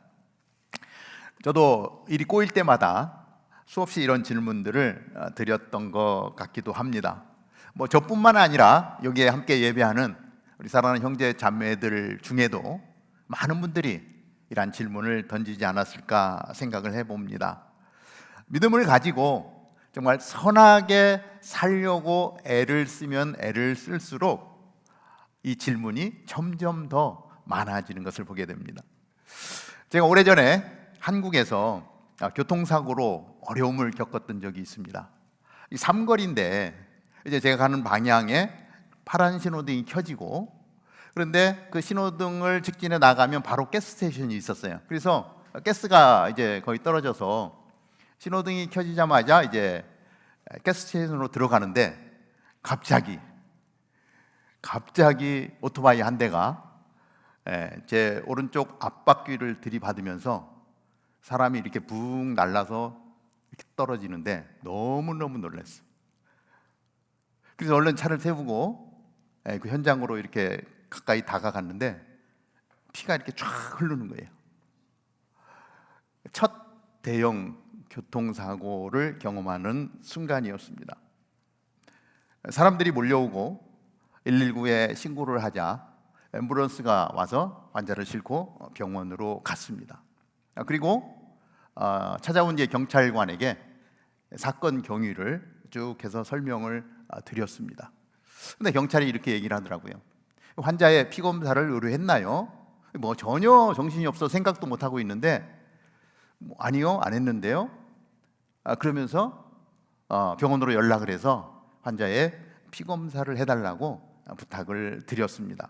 저도 일이 꼬일 때마다 수없이 이런 질문들을 드렸던 것 같기도 합니다. 뭐 저뿐만 아니라 여기에 함께 예배하는 우리 사랑하는 형제 자매들 중에도 많은 분들이 이런 질문을 던지지 않았을까 생각을 해봅니다. 믿음을 가지고 정말 선하게 살려고 애를 쓰면 애를 쓸수록 이 질문이 점점 더 많아지는 것을 보게 됩니다. 제가 오래전에 한국에서 교통사고로 어려움을 겪었던 적이 있습니다. 이 삼거리인데 이제 제가 가는 방향에 파란 신호등이 켜지고, 그런데 그 신호등을 직진해 나가면 바로 가스 스테이션이 있었어요. 그래서 가스가 이제 거의 떨어져서 신호등이 켜지자마자 이제 가스 스테이션으로 들어가는데 갑자기 오토바이 한 대가 제 오른쪽 앞바퀴를 들이받으면서 사람이 이렇게 붕 날라서 이렇게 떨어지는데 너무너무 놀랐어요. 그래서 얼른 차를 세우고 그 현장으로 이렇게 가까이 다가갔는데 피가 이렇게 쫙 흐르는 거예요. 첫 대형 교통사고를 경험하는 순간이었습니다. 사람들이 몰려오고 119에 신고를 하자 앰뷸런스가 와서 환자를 싣고 병원으로 갔습니다. 그리고 찾아온 이제 경찰관에게 사건 경위를 쭉 해서 설명을 드렸습니다. 근데 경찰이 이렇게 얘기를 하더라고요. 환자의 피 검사를 의뢰했나요? 뭐 전혀 정신이 없어 생각도 못 하고 있는데 아니요, 안 했는데요. 그러면서 병원으로 연락을 해서 환자의 피 검사를 해달라고 부탁을 드렸습니다.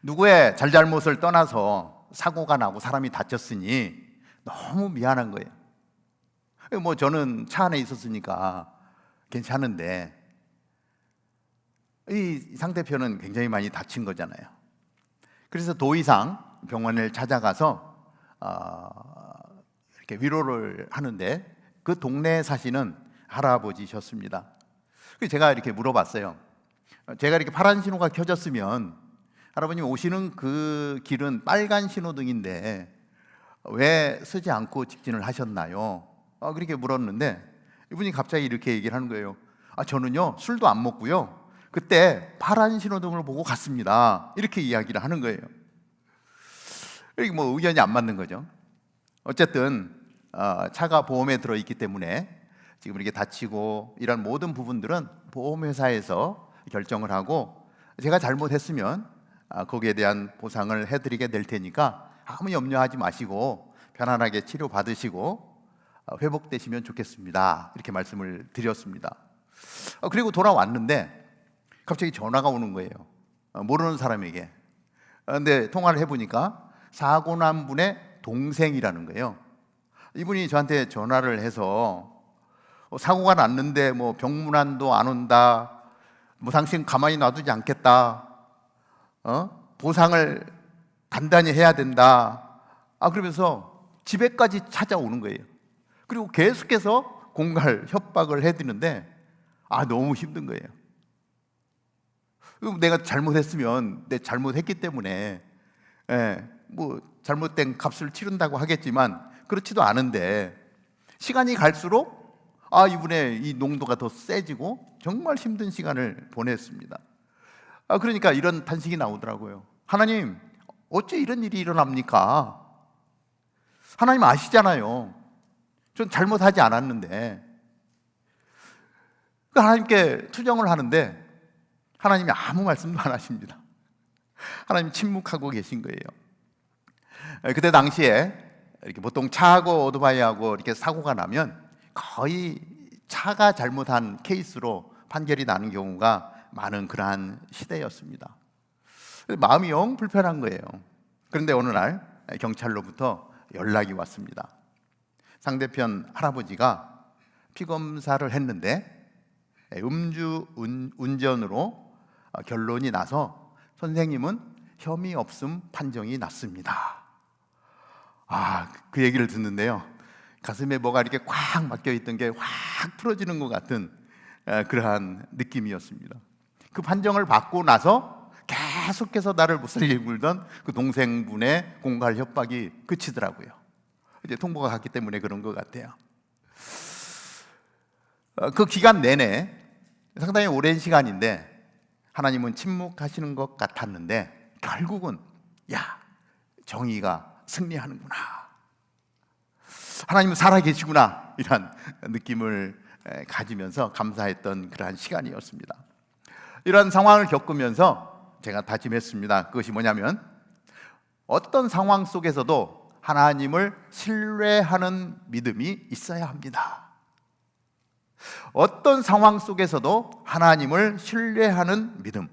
누구의 잘잘못을 떠나서 사고가 나고 사람이 다쳤으니 너무 미안한 거예요. 뭐 저는 차 안에 있었으니까 괜찮은데 이 상대편은 굉장히 많이 다친 거잖아요. 그래서 도의상 병원을 찾아가서 이렇게 위로를 하는데 그 동네에 사시는 할아버지셨습니다. 그래서 제가 이렇게 물어봤어요. 제가 이렇게 파란 신호가 켜졌으면 할아버님 오시는 그 길은 빨간 신호등인데 왜 쓰지 않고 직진을 하셨나요? 그렇게 물었는데 이분이 갑자기 이렇게 얘기를 하는 거예요. 저는요 술도 안 먹고요 그때 파란 신호등을 보고 갔습니다. 이렇게 이야기를 하는 거예요. 이게 뭐 의견이 안 맞는 거죠. 어쨌든 차가 보험에 들어있기 때문에 지금 이렇게 다치고 이런 모든 부분들은 보험회사에서 결정을 하고 제가 잘못했으면 거기에 대한 보상을 해드리게 될 테니까 아무 염려하지 마시고 편안하게 치료받으시고 회복되시면 좋겠습니다. 이렇게 말씀을 드렸습니다. 그리고 돌아왔는데 갑자기 전화가 오는 거예요. 모르는 사람에게. 근데 통화를 해보니까 사고 난 분의 동생이라는 거예요. 이분이 저한테 전화를 해서 사고가 났는데 뭐 병문안도 안 온다, 뭐 당신 가만히 놔두지 않겠다, 보상을 단단히 해야 된다. 그러면서 집에까지 찾아오는 거예요. 그리고 계속해서 공갈 협박을 해드는데 너무 힘든 거예요. 내가 잘못했으면 내 잘못했기 때문에 뭐 잘못된 값을 치른다고 하겠지만 그렇지도 않은데 시간이 갈수록 이분의 이 농도가 더 세지고 정말 힘든 시간을 보냈습니다. 그러니까 이런 탄식이 나오더라고요. 하나님, 어째 이런 일이 일어납니까? 하나님 아시잖아요. 전 잘못하지 않았는데. 하나님께 투정을 하는데 하나님이 아무 말씀도 안 하십니다. 하나님 침묵하고 계신 거예요. 그때 당시에 이렇게 보통 차하고 오토바이하고 이렇게 사고가 나면 거의 차가 잘못한 케이스로 판결이 나는 경우가 많은 그러한 시대였습니다. 마음이 영 불편한 거예요. 그런데 어느 날 경찰로부터 연락이 왔습니다. 상대편 할아버지가 피검사를 했는데 음주 운전으로 결론이 나서 선생님은 혐의 없음 판정이 났습니다. 그 얘기를 듣는데요, 가슴에 뭐가 이렇게 꽉 막혀 있던 게 확 풀어지는 것 같은 그러한 느낌이었습니다. 그 판정을 받고 나서 계속해서 나를 못살게 굴던 그 동생분의 공갈 협박이 그치더라고요. 이제 통보가 갔기 때문에 그런 것 같아요. 그 기간 내내 상당히 오랜 시간인데 하나님은 침묵하시는 것 같았는데 결국은 정의가 승리하는구나, 하나님은 살아계시구나, 이런 느낌을 가지면서 감사했던 그러한 시간이었습니다. 이런 상황을 겪으면서 제가 다짐했습니다. 그것이 뭐냐면 어떤 상황 속에서도 하나님을 신뢰하는 믿음이 있어야 합니다. 어떤 상황 속에서도 하나님을 신뢰하는 믿음,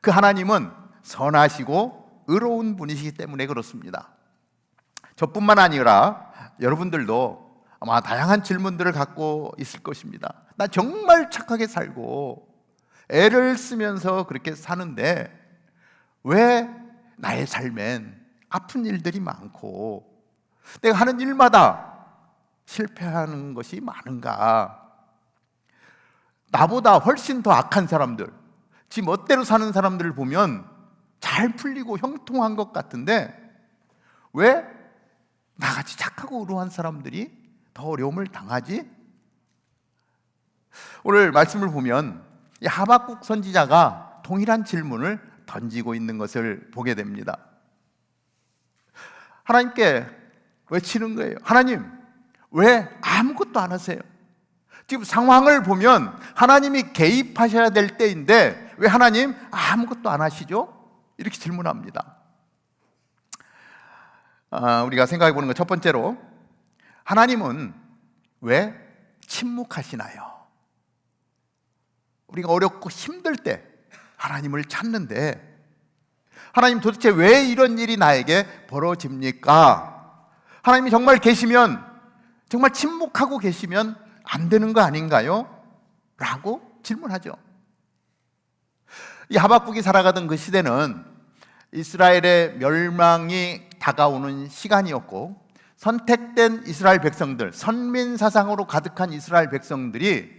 그 하나님은 선하시고 의로운 분이시기 때문에 그렇습니다. 저뿐만 아니라 여러분들도 아마 다양한 질문들을 갖고 있을 것입니다. 나 정말 착하게 살고 애를 쓰면서 그렇게 사는데 왜 나의 삶엔 아픈 일들이 많고 내가 하는 일마다 실패하는 것이 많은가? 나보다 훨씬 더 악한 사람들, 지 멋대로 사는 사람들을 보면 잘 풀리고 형통한 것 같은데 왜 나같이 착하고 의로운 사람들이 더 어려움을 당하지? 오늘 말씀을 보면 이 하박국 선지자가 동일한 질문을 던지고 있는 것을 보게 됩니다. 하나님께 외치는 거예요. 하나님, 왜 아무것도 안 하세요? 지금 상황을 보면 하나님이 개입하셔야 될 때인데 왜 하나님 아무것도 안 하시죠? 이렇게 질문합니다. 우리가 생각해 보는 것 첫 번째로, 하나님은 왜 침묵하시나요? 우리가 어렵고 힘들 때 하나님을 찾는데 하나님 도대체 왜 이런 일이 나에게 벌어집니까? 하나님이 정말 계시면, 정말 침묵하고 계시면 안 되는 거 아닌가요? 라고 질문하죠. 이 하박국이 살아가던 그 시대는 이스라엘의 멸망이 다가오는 시간이었고 선택된 이스라엘 백성들, 선민 사상으로 가득한 이스라엘 백성들이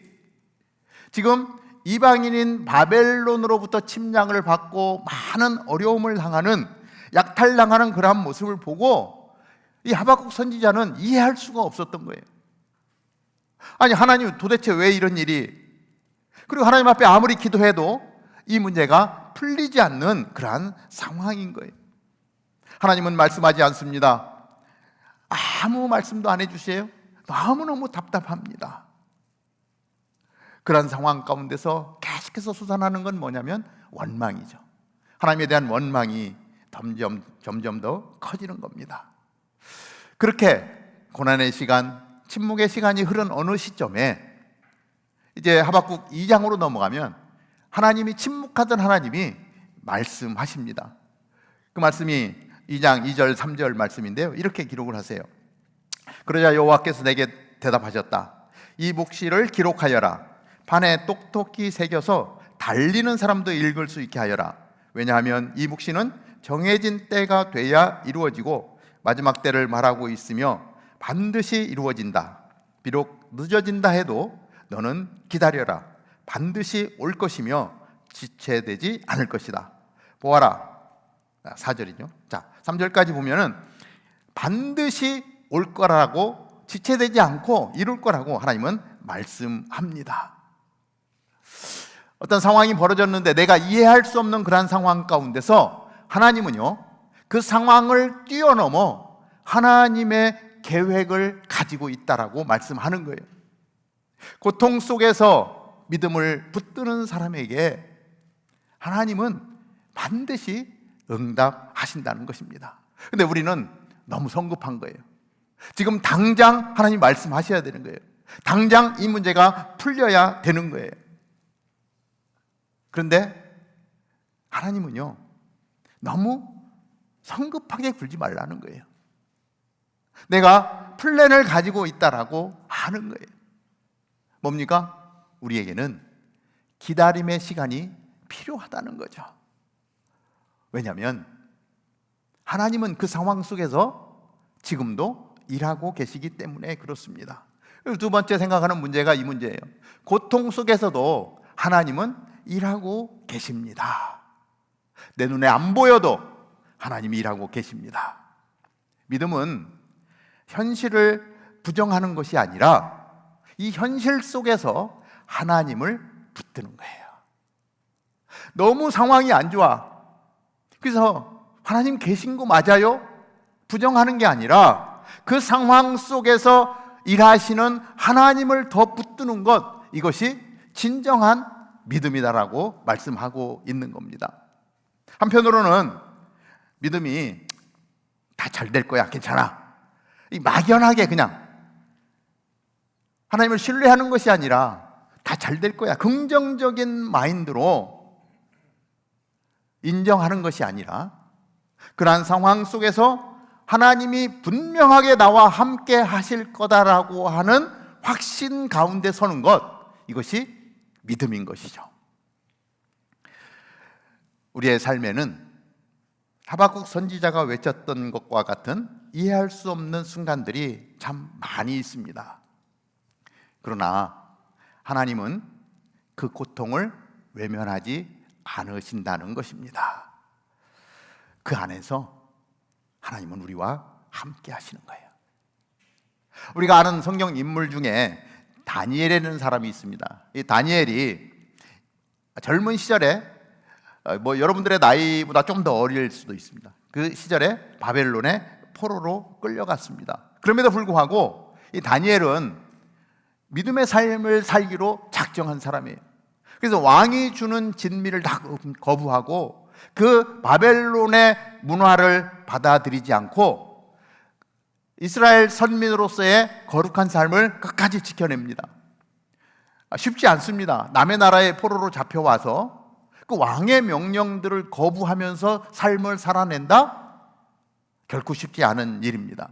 지금 이방인인 바벨론으로부터 침략을 받고 많은 어려움을 당하는, 약탈당하는 그러한 모습을 보고 이 하박국 선지자는 이해할 수가 없었던 거예요. 아니, 하나님 도대체 왜 이런 일이, 그리고 하나님 앞에 아무리 기도해도 이 문제가 풀리지 않는 그러한 상황인 거예요. 하나님은 말씀하지 않습니다. 아무 말씀도 안 해주세요. 너무너무 답답합니다. 그런 상황 가운데서 계속해서 솟아나는 건 뭐냐면 원망이죠. 하나님에 대한 원망이 점점 더 커지는 겁니다. 그렇게 고난의 시간, 침묵의 시간이 흐른 어느 시점에 이제 하박국 2장으로 넘어가면 하나님이 침묵하던 하나님이 말씀하십니다. 그 말씀이 2장 2절 3절 말씀인데요, 이렇게 기록을 하세요. 그러자 여호와께서 내게 대답하셨다. 이 묵시를 기록하여라. 판에 똑똑히 새겨서 달리는 사람도 읽을 수 있게 하여라. 왜냐하면 이 묵시는 정해진 때가 돼야 이루어지고 마지막 때를 말하고 있으며 반드시 이루어진다. 비록 늦어진다 해도 너는 기다려라. 반드시 올 것이며 지체되지 않을 것이다. 보아라. 4절이죠. 자, 3절까지 보면은 반드시 올 거라고, 지체되지 않고 이룰 거라고 하나님은 말씀합니다. 어떤 상황이 벌어졌는데 내가 이해할 수 없는 그런 상황 가운데서 하나님은요, 그 상황을 뛰어넘어 하나님의 계획을 가지고 있다라고 말씀하는 거예요. 고통 속에서 믿음을 붙드는 사람에게 하나님은 반드시 응답하신다는 것입니다. 근데 우리는 너무 성급한 거예요. 지금 당장 하나님 말씀하셔야 되는 거예요. 당장 이 문제가 풀려야 되는 거예요. 그런데 하나님은요, 너무 성급하게 굴지 말라는 거예요. 내가 플랜을 가지고 있다라고 하는 거예요. 뭡니까? 우리에게는 기다림의 시간이 필요하다는 거죠. 왜냐하면 하나님은 그 상황 속에서 지금도 일하고 계시기 때문에 그렇습니다. 그리고 두 번째 생각하는 문제가 이 문제예요. 고통 속에서도 하나님은 일하고 계십니다. 내 눈에 안 보여도 하나님이 일하고 계십니다. 믿음은 현실을 부정하는 것이 아니라 이 현실 속에서 하나님을 붙드는 거예요. 너무 상황이 안 좋아. 그래서 하나님 계신 거 맞아요? 부정하는 게 아니라 그 상황 속에서 일하시는 하나님을 더 붙드는 것, 이것이 진정한 믿음이다라고 말씀하고 있는 겁니다. 한편으로는 믿음이 다 잘 될 거야, 괜찮아, 이 막연하게 그냥 하나님을 신뢰하는 것이 아니라 다 잘 될 거야, 긍정적인 마인드로 인정하는 것이 아니라 그러한 상황 속에서 하나님이 분명하게 나와 함께 하실 거다라고 하는 확신 가운데 서는 것, 이것이 믿음인 것이죠. 우리의 삶에는 하박국 선지자가 외쳤던 것과 같은 이해할 수 없는 순간들이 참 많이 있습니다. 그러나 하나님은 그 고통을 외면하지 않으신다는 것입니다. 그 안에서 하나님은 우리와 함께 하시는 거예요. 우리가 아는 성경 인물 중에 다니엘이라는 사람이 있습니다. 이 다니엘이 젊은 시절에 여러분들의 나이보다 좀 더 어릴 수도 있습니다. 그 시절에 바벨론의 포로로 끌려갔습니다. 그럼에도 불구하고 이 다니엘은 믿음의 삶을 살기로 작정한 사람이에요. 그래서 왕이 주는 진미를 다 거부하고 그 바벨론의 문화를 받아들이지 않고 이스라엘 선민으로서의 거룩한 삶을 끝까지 지켜냅니다. 쉽지 않습니다. 남의 나라의 포로로 잡혀와서 그 왕의 명령들을 거부하면서 삶을 살아낸다? 결코 쉽지 않은 일입니다.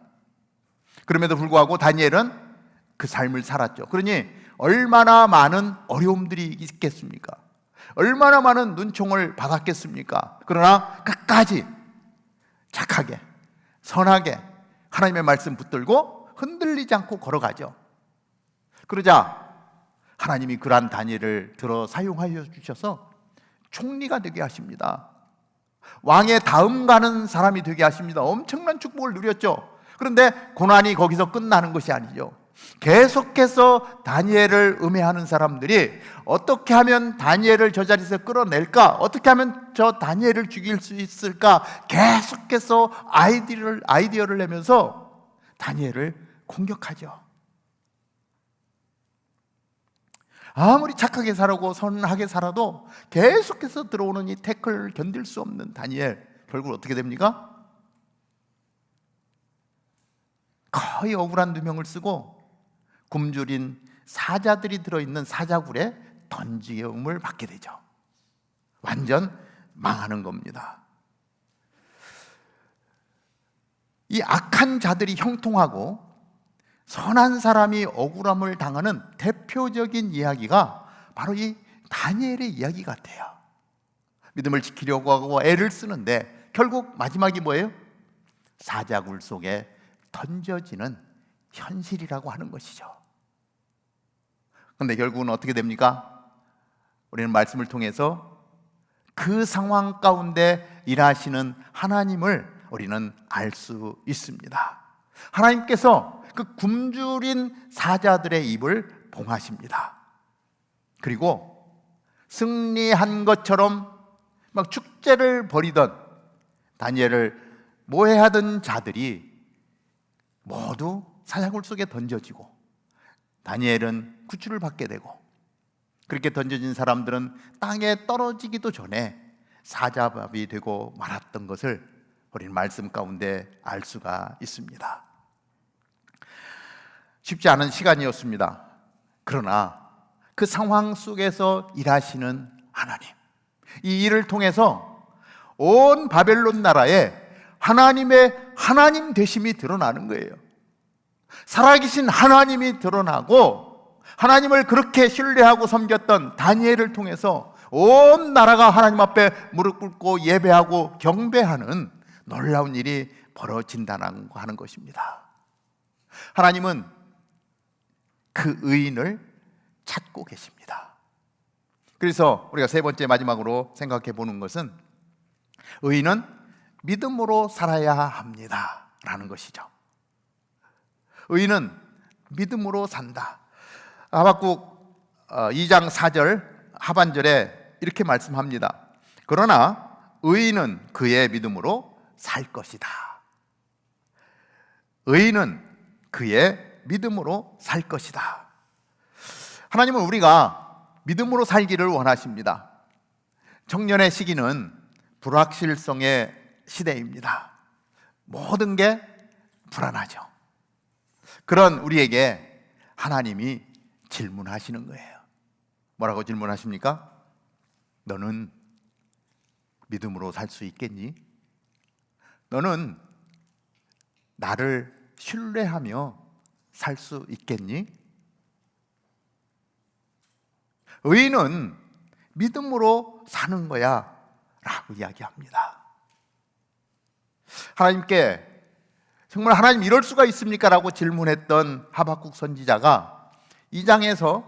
그럼에도 불구하고 다니엘은 그 삶을 살았죠. 그러니 얼마나 많은 어려움들이 있겠습니까? 얼마나 많은 눈총을 받았겠습니까? 그러나 끝까지 착하게, 선하게 하나님의 말씀 붙들고 흔들리지 않고 걸어가죠. 그러자 하나님이 그러한 다니엘을 들어 사용하여 주셔서 총리가 되게 하십니다. 왕의 다음 가는 사람이 되게 하십니다. 엄청난 축복을 누렸죠. 그런데 고난이 거기서 끝나는 것이 아니죠. 계속해서 다니엘을 음해하는 사람들이 어떻게 하면 다니엘을 저 자리에서 끌어낼까? 어떻게 하면 저 다니엘을 죽일 수 있을까? 계속해서 아이디어를 내면서 다니엘을 공격하죠. 아무리 착하게 살고 선하게 살아도 계속해서 들어오는 이 태클을 견딜 수 없는 다니엘, 결국 어떻게 됩니까? 거의 억울한 누명을 쓰고 굶주린 사자들이 들어있는 사자굴에 던짐을 받게 되죠. 완전 망하는 겁니다. 이 악한 자들이 형통하고 선한 사람이 억울함을 당하는 대표적인 이야기가 바로 이 다니엘의 이야기 같아요. 믿음을 지키려고 하고 애를 쓰는데 결국 마지막이 뭐예요? 사자굴 속에 던져지는 현실이라고 하는 것이죠. 그런데 결국은 어떻게 됩니까? 우리는 말씀을 통해서 그 상황 가운데 일하시는 하나님을 우리는 알 수 있습니다. 하나님께서 그 굶주린 사자들의 입을 봉하십니다. 그리고 승리한 것처럼 막 축제를 벌이던 다니엘을 모해하던 자들이 모두 사자굴 속에 던져지고 다니엘은 구출을 받게 되고, 그렇게 던져진 사람들은 땅에 떨어지기도 전에 사자밥이 되고 말았던 것을 우리는 말씀 가운데 알 수가 있습니다. 쉽지 않은 시간이었습니다. 그러나 그 상황 속에서 일하시는 하나님, 이 일을 통해서 온 바벨론 나라에 하나님의 하나님 되심이 드러나는 거예요. 살아계신 하나님이 드러나고, 하나님을 그렇게 신뢰하고 섬겼던 다니엘을 통해서 온 나라가 하나님 앞에 무릎 꿇고 예배하고 경배하는 놀라운 일이 벌어진다는 하는 것입니다. 하나님은 그 의인을 찾고 계십니다. 그래서 우리가 세 번째 마지막으로 생각해 보는 것은 의인은 믿음으로 살아야 합니다 라는 것이죠. 의인은 믿음으로 산다. 하박국 2장 4절 하반절에 이렇게 말씀합니다. 그러나 의인은 그의 믿음으로 살 것이다. 의인은 그의 믿음으로 살 것이다. 하나님은 우리가 믿음으로 살기를 원하십니다. 청년의 시기는 불확실성의 시대입니다. 모든 게 불안하죠. 그런 우리에게 하나님이 질문하시는 거예요. 뭐라고 질문하십니까? 너는 믿음으로 살 수 있겠니? 너는 나를 신뢰하며 살 수 있겠니? 의인은 믿음으로 사는 거야 라고 이야기합니다. 하나님께 정말 하나님 이럴 수가 있습니까? 라고 질문했던 하박국 선지자가 2장에서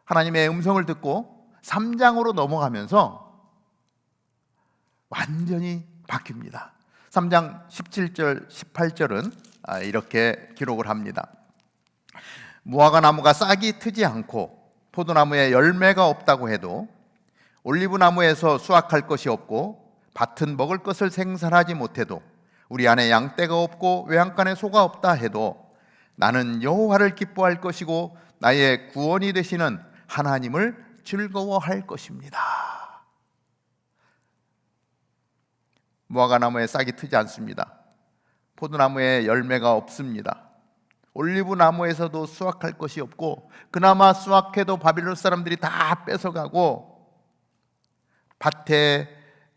하나님의 음성을 듣고 3장으로 넘어가면서 완전히 바뀝니다. 3장 17절 18절은 이렇게 기록을 합니다. 무화과 나무가 싹이 트지 않고 포도나무에 열매가 없다고 해도 올리브나무에서 수확할 것이 없고 밭은 먹을 것을 생산하지 못해도 우리 안에 양떼가 없고 외양간에 소가 없다 해도 나는 여호와를 기뻐할 것이고 나의 구원이 되시는 하나님을 즐거워할 것입니다. 무화과 나무에 싹이 트지 않습니다. 포도나무에 열매가 없습니다. 올리브 나무에서도 수확할 것이 없고 그나마 수확해도 바빌론 사람들이 다 뺏어가고 밭에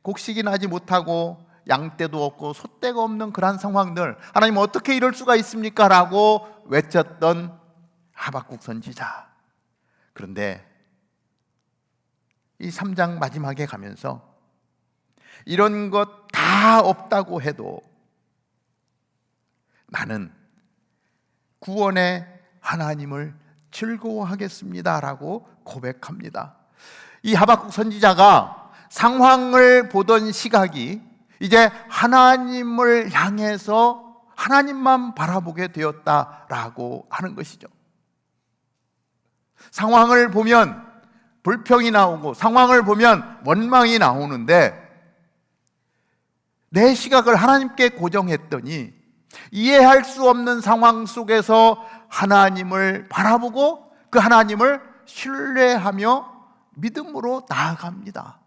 곡식이 나지 못하고 양떼도 없고 소떼가 없는 그런 상황들, 하나님 어떻게 이럴 수가 있습니까? 라고 외쳤던 하박국 선지자. 그런데 이 3장 마지막에 가면서 이런 것 다 없다고 해도 나는 구원의 하나님을 즐거워하겠습니다 라고 고백합니다. 이 하박국 선지자가 상황을 보던 시각이 이제 하나님을 향해서 하나님만 바라보게 되었다라고 하는 것이죠. 상황을 보면 불평이 나오고 상황을 보면 원망이 나오는데 내 시각을 하나님께 고정했더니 이해할 수 없는 상황 속에서 하나님을 바라보고 그 하나님을 신뢰하며 믿음으로 나아갑니다.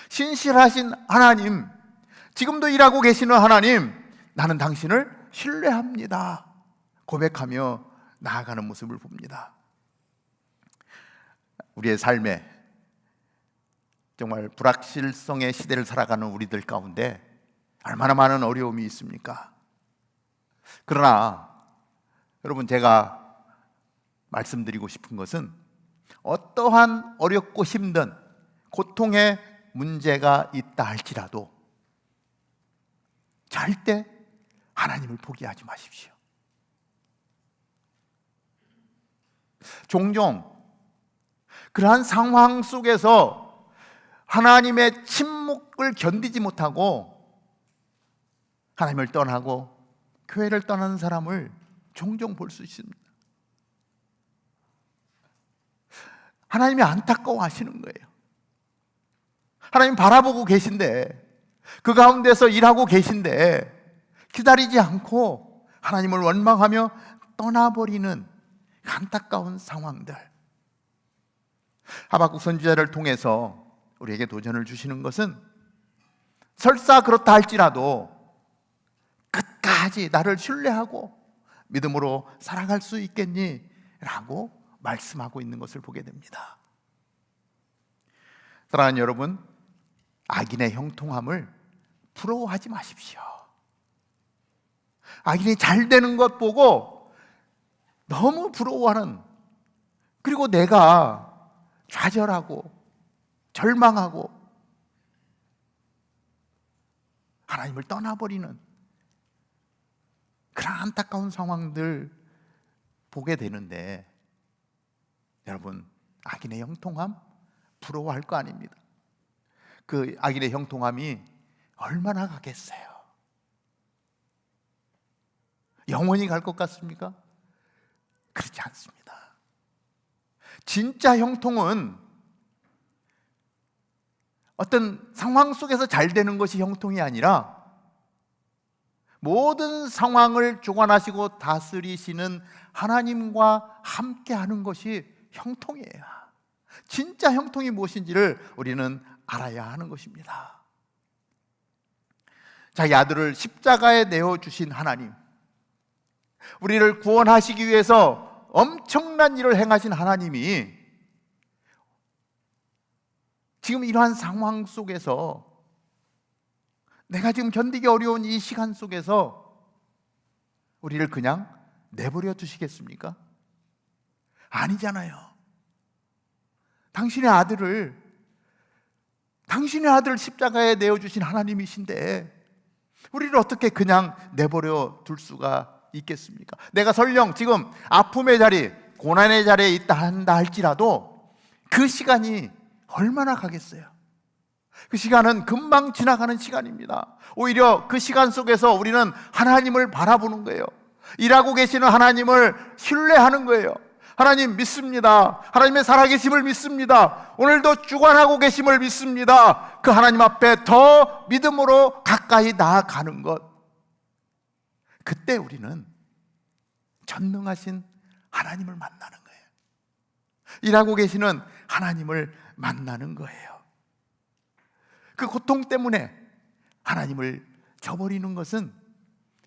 신실하신 하나님, 지금도 일하고 계시는 하나님, 나는 당신을 신뢰합니다 고백하며 나아가는 모습을 봅니다. 우리의 삶에 정말 불확실성의 시대를 살아가는 우리들 가운데 얼마나 많은 어려움이 있습니까? 그러나 여러분, 제가 말씀드리고 싶은 것은 어떠한 어렵고 힘든 고통의 문제가 있다 할지라도 절대 하나님을 포기하지 마십시오. 종종 그러한 상황 속에서 하나님의 침묵을 견디지 못하고 하나님을 떠나고 교회를 떠나는 사람을 종종 볼 수 있습니다. 하나님이 안타까워하시는 거예요. 하나님 바라보고 계신데, 그 가운데서 일하고 계신데 기다리지 않고 하나님을 원망하며 떠나버리는 안타까운 상황들. 하박국 선지자를 통해서 우리에게 도전을 주시는 것은, 설사 그렇다 할지라도 끝까지 나를 신뢰하고 믿음으로 살아갈 수 있겠니? 라고 말씀하고 있는 것을 보게 됩니다. 사랑하는 여러분, 악인의 형통함을 부러워하지 마십시오. 악인이 잘 되는 것 보고 너무 부러워하는, 그리고 내가 좌절하고 절망하고 하나님을 떠나버리는 그런 안타까운 상황들 보게 되는데, 여러분, 악인의 형통함 부러워할 거 아닙니다. 그 악인의 형통함이 얼마나 가겠어요? 영원히 갈 것 같습니까? 그렇지 않습니다. 진짜 형통은 어떤 상황 속에서 잘 되는 것이 형통이 아니라 모든 상황을 주관하시고 다스리시는 하나님과 함께하는 것이 형통이에요. 진짜 형통이 무엇인지를 우리는 알아야 하는 것입니다. 자기 아들을 십자가에 내어주신 하나님, 우리를 구원하시기 위해서 엄청난 일을 행하신 하나님이 지금 이러한 상황 속에서, 내가 지금 견디기 어려운 이 시간 속에서 우리를 그냥 내버려 두시겠습니까? 아니잖아요. 당신의 아들을 십자가에 내어주신 하나님이신데 우리를 어떻게 그냥 내버려 둘 수가 있겠습니까? 내가 설령 지금 아픔의 자리, 고난의 자리에 있다 한다 할지라도 그 시간이 얼마나 가겠어요? 그 시간은 금방 지나가는 시간입니다. 오히려 그 시간 속에서 우리는 하나님을 바라보는 거예요. 일하고 계시는 하나님을 신뢰하는 거예요. 하나님 믿습니다. 하나님의 살아계심을 믿습니다. 오늘도 주관하고 계심을 믿습니다. 그 하나님 앞에 더 믿음으로 가까이 나아가는 것. 그때 우리는 전능하신 하나님을 만나는 거예요. 일하고 계시는 하나님을 만나는 거예요. 그 고통 때문에 하나님을 저버리는 것은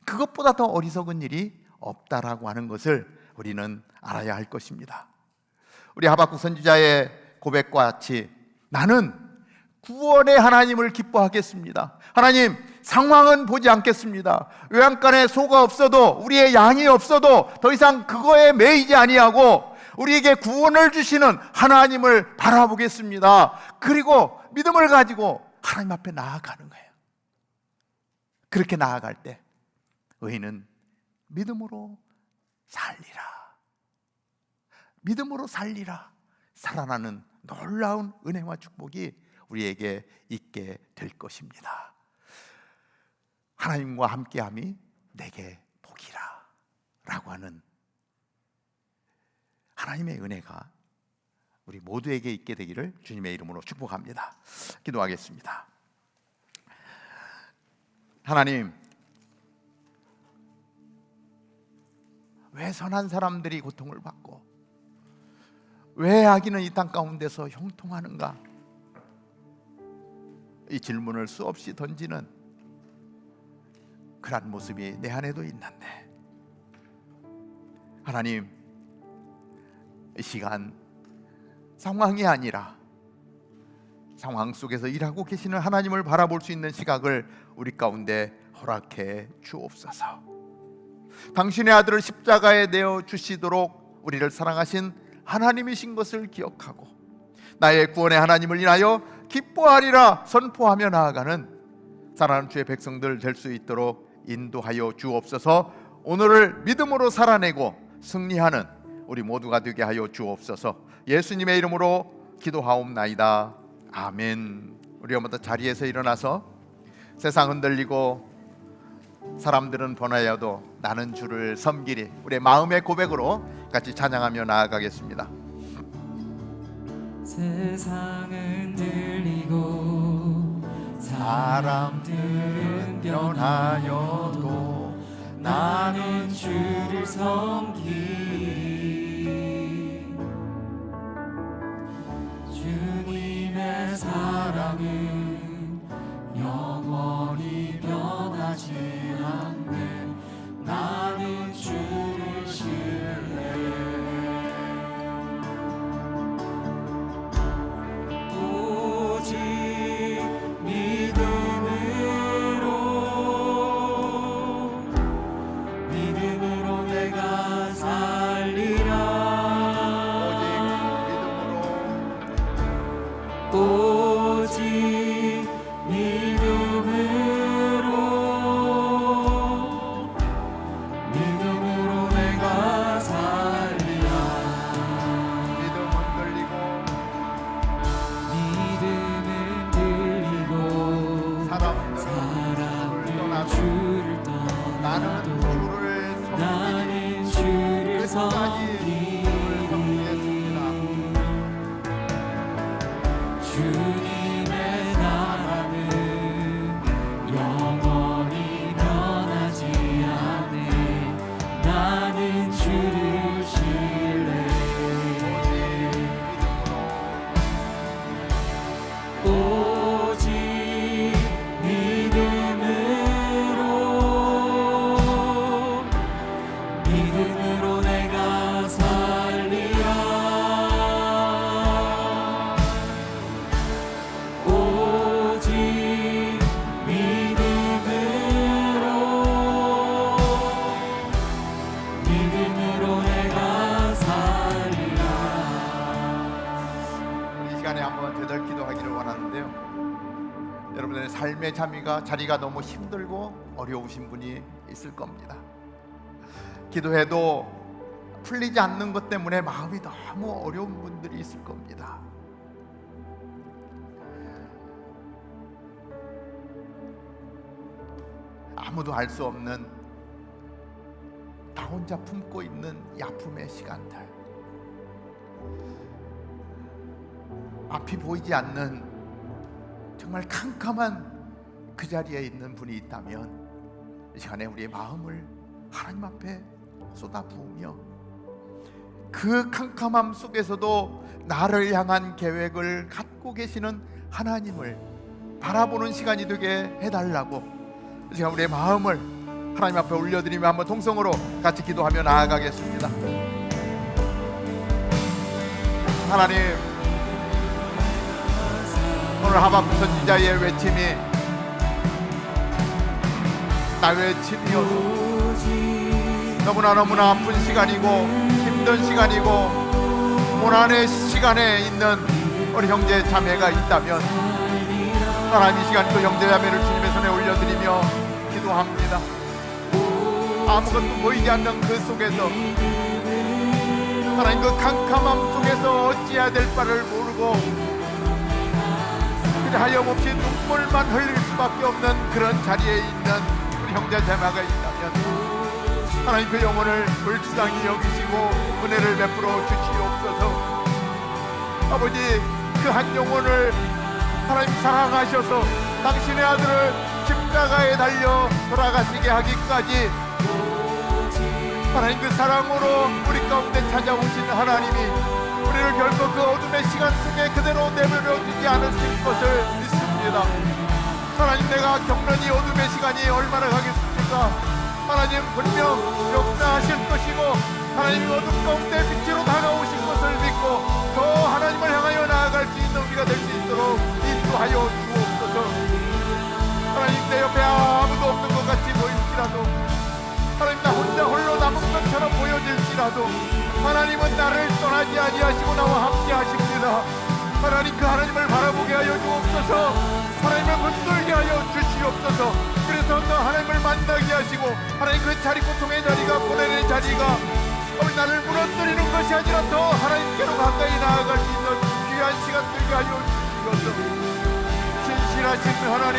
그것보다 더 어리석은 일이 없다라고 하는 것을 우리는 알아야 할 것입니다. 우리 하박국 선지자의 고백과 같이 나는 구원의 하나님을 기뻐하겠습니다. 하나님, 상황은 보지 않겠습니다. 외양간에 소가 없어도, 우리의 양이 없어도 더 이상 그거에 매이지 아니하고 우리에게 구원을 주시는 하나님을 바라보겠습니다. 그리고 믿음을 가지고 하나님 앞에 나아가는 거예요. 그렇게 나아갈 때 의인은 믿음으로 살리라. 믿음으로 살리라. 살아나는 놀라운 은혜와 축복이 우리에게 있게 될 것입니다. 하나님과 함께함이 내게 복이라 라고 하는 하나님의 은혜가 우리 모두에게 있게 되기를 주님의 이름으로 축복합니다. 기도하겠습니다. 하나님, 왜 선한 사람들이 고통을 받고 왜 악인은 이 땅 가운데서 형통하는가? 이 질문을 수없이 던지는 그런 모습이 내 안에도 있는데, 하나님, 이 시간 상황이 아니라 상황 속에서 일하고 계시는 하나님을 바라볼 수 있는 시각을 우리 가운데 허락해 주옵소서. 당신의 아들을 십자가에 내어 주시도록 우리를 사랑하신 하나님이신 것을 기억하고 나의 구원의 하나님을 인하여 기뻐하리라 선포하며 나아가는 사랑하는 주의 백성들 될 수 있도록 인도하여 주옵소서. 오늘을 믿음으로 살아내고 승리하는 우리 모두가 되게 하여 주옵소서. 예수님의 이름으로 기도하옵나이다. 아멘. 우리 모두 자리에서 일어나서 세상 흔들리고 사람들은 변하여도 나는 주를 섬기리, 우리의 마음의 고백으로 같이 찬양하며 나아가겠습니다. 세상은 들리고 사람들은 변하여도 나는 주를 섬기리. 주님의 사랑은 영원히 변하지 않네. 나는 주를 신뢰해. 오직 믿음으로 내가 살리라. 오직 믿음으로 내가 살리라. 믿음은 들리고 사람들 주를 떠나도 나는 주를 섬기리. 주님의 나라는 영원히 변하지 않네. 나는 주를 신뢰해. 오직 믿음으로 내가 살리라. 오직 믿음으로 내가 살리라. 이 시간에 한번 제절 기도하기를 원하는데요, 여러분들의 삶의 자리가 너무 힘들고 어려우신 분이 있을 겁니다. 기도해도 풀리지 않는 것 때문에 마음이 너무 어려운 분들이 있을 겁니다. 아무도 알 수 없는 나 혼자 품고 있는 이 아픔의 시간들, 앞이 보이지 않는 정말 캄캄한 그 자리에 있는 분이 있다면 이 시간에 우리의 마음을 하나님 앞에 쏟아부으며 그 캄캄함 속에서도 나를 향한 계획을 갖고 계시는 하나님을 바라보는 시간이 되게 해달라고 이 시간 우리의 마음을 하나님 앞에 올려드리며 한번 통성으로 같이 기도하며 나아가겠습니다. 하나님, 오늘 하박국 선지자의 외침이 나의 외침이어도 너무나 아픈 시간이고 힘든 시간이고 고난의 시간에 있는 우리 형제 자매가 있다면 하나님 이 시간 그 형제 자매를 주님의 손에 올려드리며 기도합니다. 아무것도 보이지 않는 그 속에서 하나님 그 캄캄함 속에서 어찌해야 될 바를 모르고 그래 하염없이 눈물만 흘릴 수밖에 없는 그런 자리에 있는 우리 형제 자매가 있다면 하나님 그 영혼을 불쌍히 여기시고 은혜를 베풀어 주시옵소서. 아버지, 그 한 영혼을 하나님 사랑하셔서 당신의 아들을 십자가에 달려 돌아가시게 하기까지 하나님 그 사랑으로 우리 가운데 찾아오신 하나님이 우리를 결코 그 어둠의 시간 속에 그대로 내버려 두지 않으실 것을 믿습니다. 하나님, 내가 겪는 이 어둠의 시간이 얼마나 가겠습니까? 하나님 분명 역사하실 것이고 하나님 어둠 가운데 빛으로 다가오실 것을 믿고 더 하나님을 향하여 나아갈 수 있는 우리가 될 수 있도록 인도하여 주옵소서. 하나님, 내 옆에 아무도 없는 것 같이 보일지라도 하나님 나 혼자 홀로 남은 것처럼 보여질지라도 하나님은 나를 떠나지 아니하시고 나와 함께 하십니다. 하나님, 그 하나님을 바라보게 하여 주옵소서. 하나님을 붙들게 하여 주시옵소서. 그래서 너 하나님을 만나게 하시고 하나님 그 자리, 고통의 자리가, 고난의 자리가 아버지 나를 무너뜨리는 것이 아니라 더 하나님께로 가까이 나아갈 수 있는 귀한 시간 되게 하여 주시옵소서. 신실하신 하나님,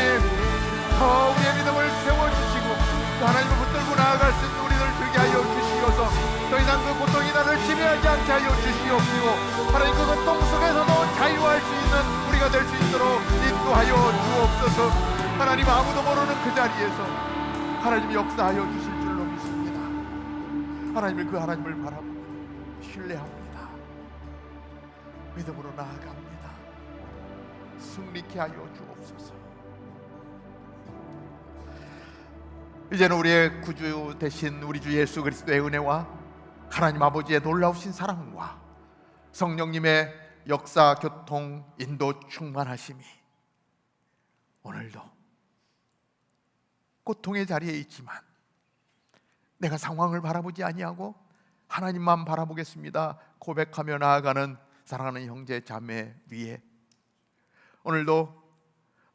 더 우리의 믿음을 세워주시고 또 하나님을 붙들고 나아갈 수 있는 우리들 되게 하여 주시옵소서. 더 이상 그 고통이 나를 지배하지 않게 하여 주시옵시고 하나님 그 고통 속에서도 자유할 수 있는 우리가 될 수 있도록 인도하여 주옵소서. 하나님 아무도 모르는 그 자리에서 하나님이 역사하여 주실 줄로 믿습니다. 하나님을 그 하나님을 바라보고 신뢰합니다. 믿음으로 나아갑니다. 승리케 하여 주옵소서. 이제는 우리의 구주 되신 우리 주 예수 그리스도의 은혜와 하나님 아버지의 놀라우신 사랑과 성령님의 역사, 교통, 인도 충만하심이 오늘도 고통의 자리에 있지만 내가 상황을 바라보지 아니하고 하나님만 바라보겠습니다 고백하며 나아가는 사랑하는 형제 자매 위에 오늘도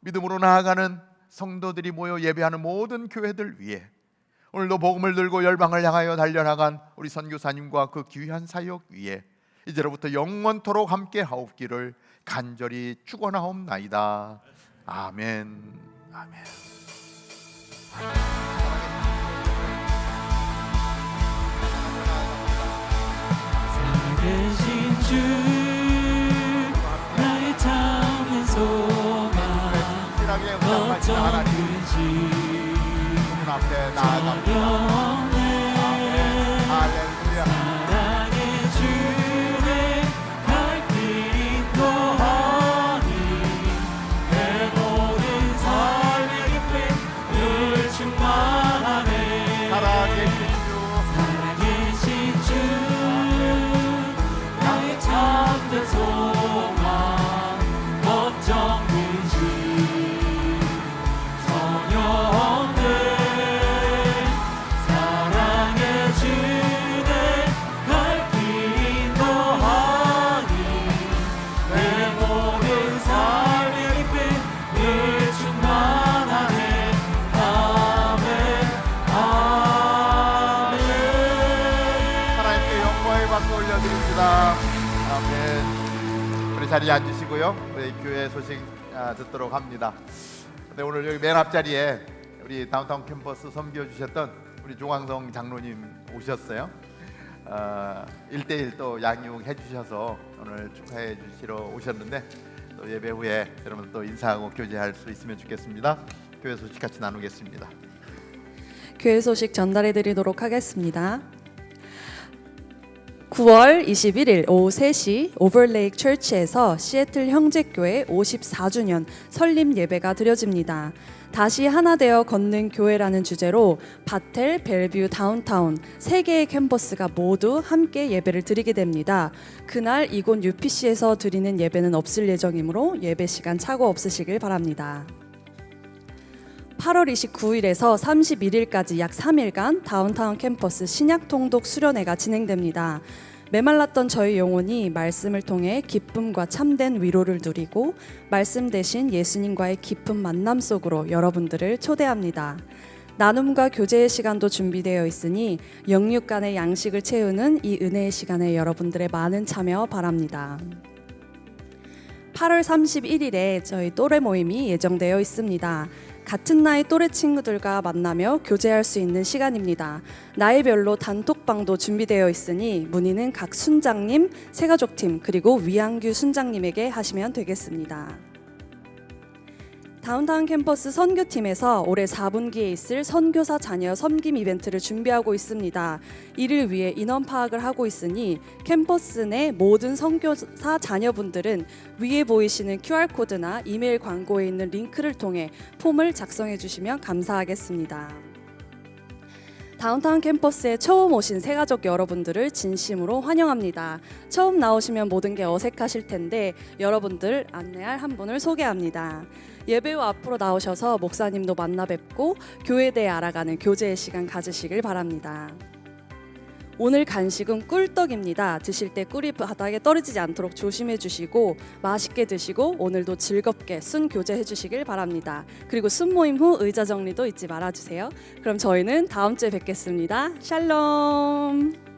믿음으로 나아가는 성도들이 모여 예배하는 모든 교회들 위에 오늘도 복음을 들고 열방을 향하여 달려나간 우리 선교사님과 그 귀한 사역 위에 이제로부터 영원토록 함께 하옵기를 간절히 축원하옵나이다. 아멘. 아멘. 살아계신 주 나의 참된 소망 어떤 든지 앞에 나아갑니다. 할렐루야. 사랑의 주에 갈 길 인도하니 내 모든 삶의 기쁨 늘 충만하네. 살아계신 주 나의 참된 소망 걱정되지 전혀 없네. 사랑의 주내 갈 길 인도하니 내 모든 삶의 기쁨 늘 충만하네. 아멘 아멘. 하나님께 영광의 박수 올려드립니다. 아멘. 우리 자리에 앉으시고요. 우리 교회 소식 듣도록 합니다. 근데 오늘 여기 맨 앞자리에 우리 다운타운 캠퍼스 섬겨주셨던 우리 조광성 장로님 오셨어요. 1대1 또 양육해 주셔서 오늘 축하해 주시러 오셨는데 또 예배 후에 여러분 또 인사하고 교제할 수 있으면 좋겠습니다. 교회 소식 같이 나누겠습니다. 교회 소식 전달해 드리도록 하겠습니다. 9월 21일 오후 3시 오버레이크 처치에서 시애틀 형제교회 54주년 설립 예배가 드려집니다. 다시 하나 되어 걷는 교회라는 주제로 바텔, 벨뷰, 다운타운 3개의 캠퍼스가 모두 함께 예배를 드리게 됩니다. 그날 이곳 UPC에서 드리는 예배는 없을 예정이므로 예배 시간 착오 없으시길 바랍니다. 8월 29일에서 31일까지 약 3일간 다운타운 캠퍼스 신약통독 수련회가 진행됩니다. 메말랐던 저희 영혼이 말씀을 통해 기쁨과 참된 위로를 누리고 말씀 대신 예수님과의 깊은 만남 속으로 여러분들을 초대합니다. 나눔과 교제의 시간도 준비되어 있으니 영육 간의 양식을 채우는 이 은혜의 시간에 여러분들의 많은 참여 바랍니다. 8월 31일에 저희 또래 모임이 예정되어 있습니다. 같은 나이 또래 친구들과 만나며 교제할 수 있는 시간입니다. 나이별로 단톡방도 준비되어 있으니 문의는 각 순장님, 새가족팀 그리고 위안규 순장님에게 하시면 되겠습니다. 다운타운 캠퍼스 선교팀에서 올해 4분기에 있을 선교사 자녀 섬김 이벤트를 준비하고 있습니다. 이를 위해 인원 파악을 하고 있으니 캠퍼스 내 모든 선교사 자녀분들은 위에 보이시는 QR코드나 이메일 광고에 있는 링크를 통해 폼을 작성해 주시면 감사하겠습니다. 다운타운 캠퍼스에 처음 오신 새가족 여러분들을 진심으로 환영합니다. 처음 나오시면 모든 게 어색하실 텐데 여러분들 안내할 한 분을 소개합니다. 예배 후 앞으로 나오셔서 목사님도 만나 뵙고 교회에 대해 알아가는 교제의 시간 가지시길 바랍니다. 오늘 간식은 꿀떡입니다. 드실 때 꿀이 바닥에 떨어지지 않도록 조심해 주시고 맛있게 드시고 오늘도 즐겁게 순 교제해 주시길 바랍니다. 그리고 순 모임 후 의자 정리도 잊지 말아주세요. 그럼 저희는 다음 주에 뵙겠습니다. 샬롬.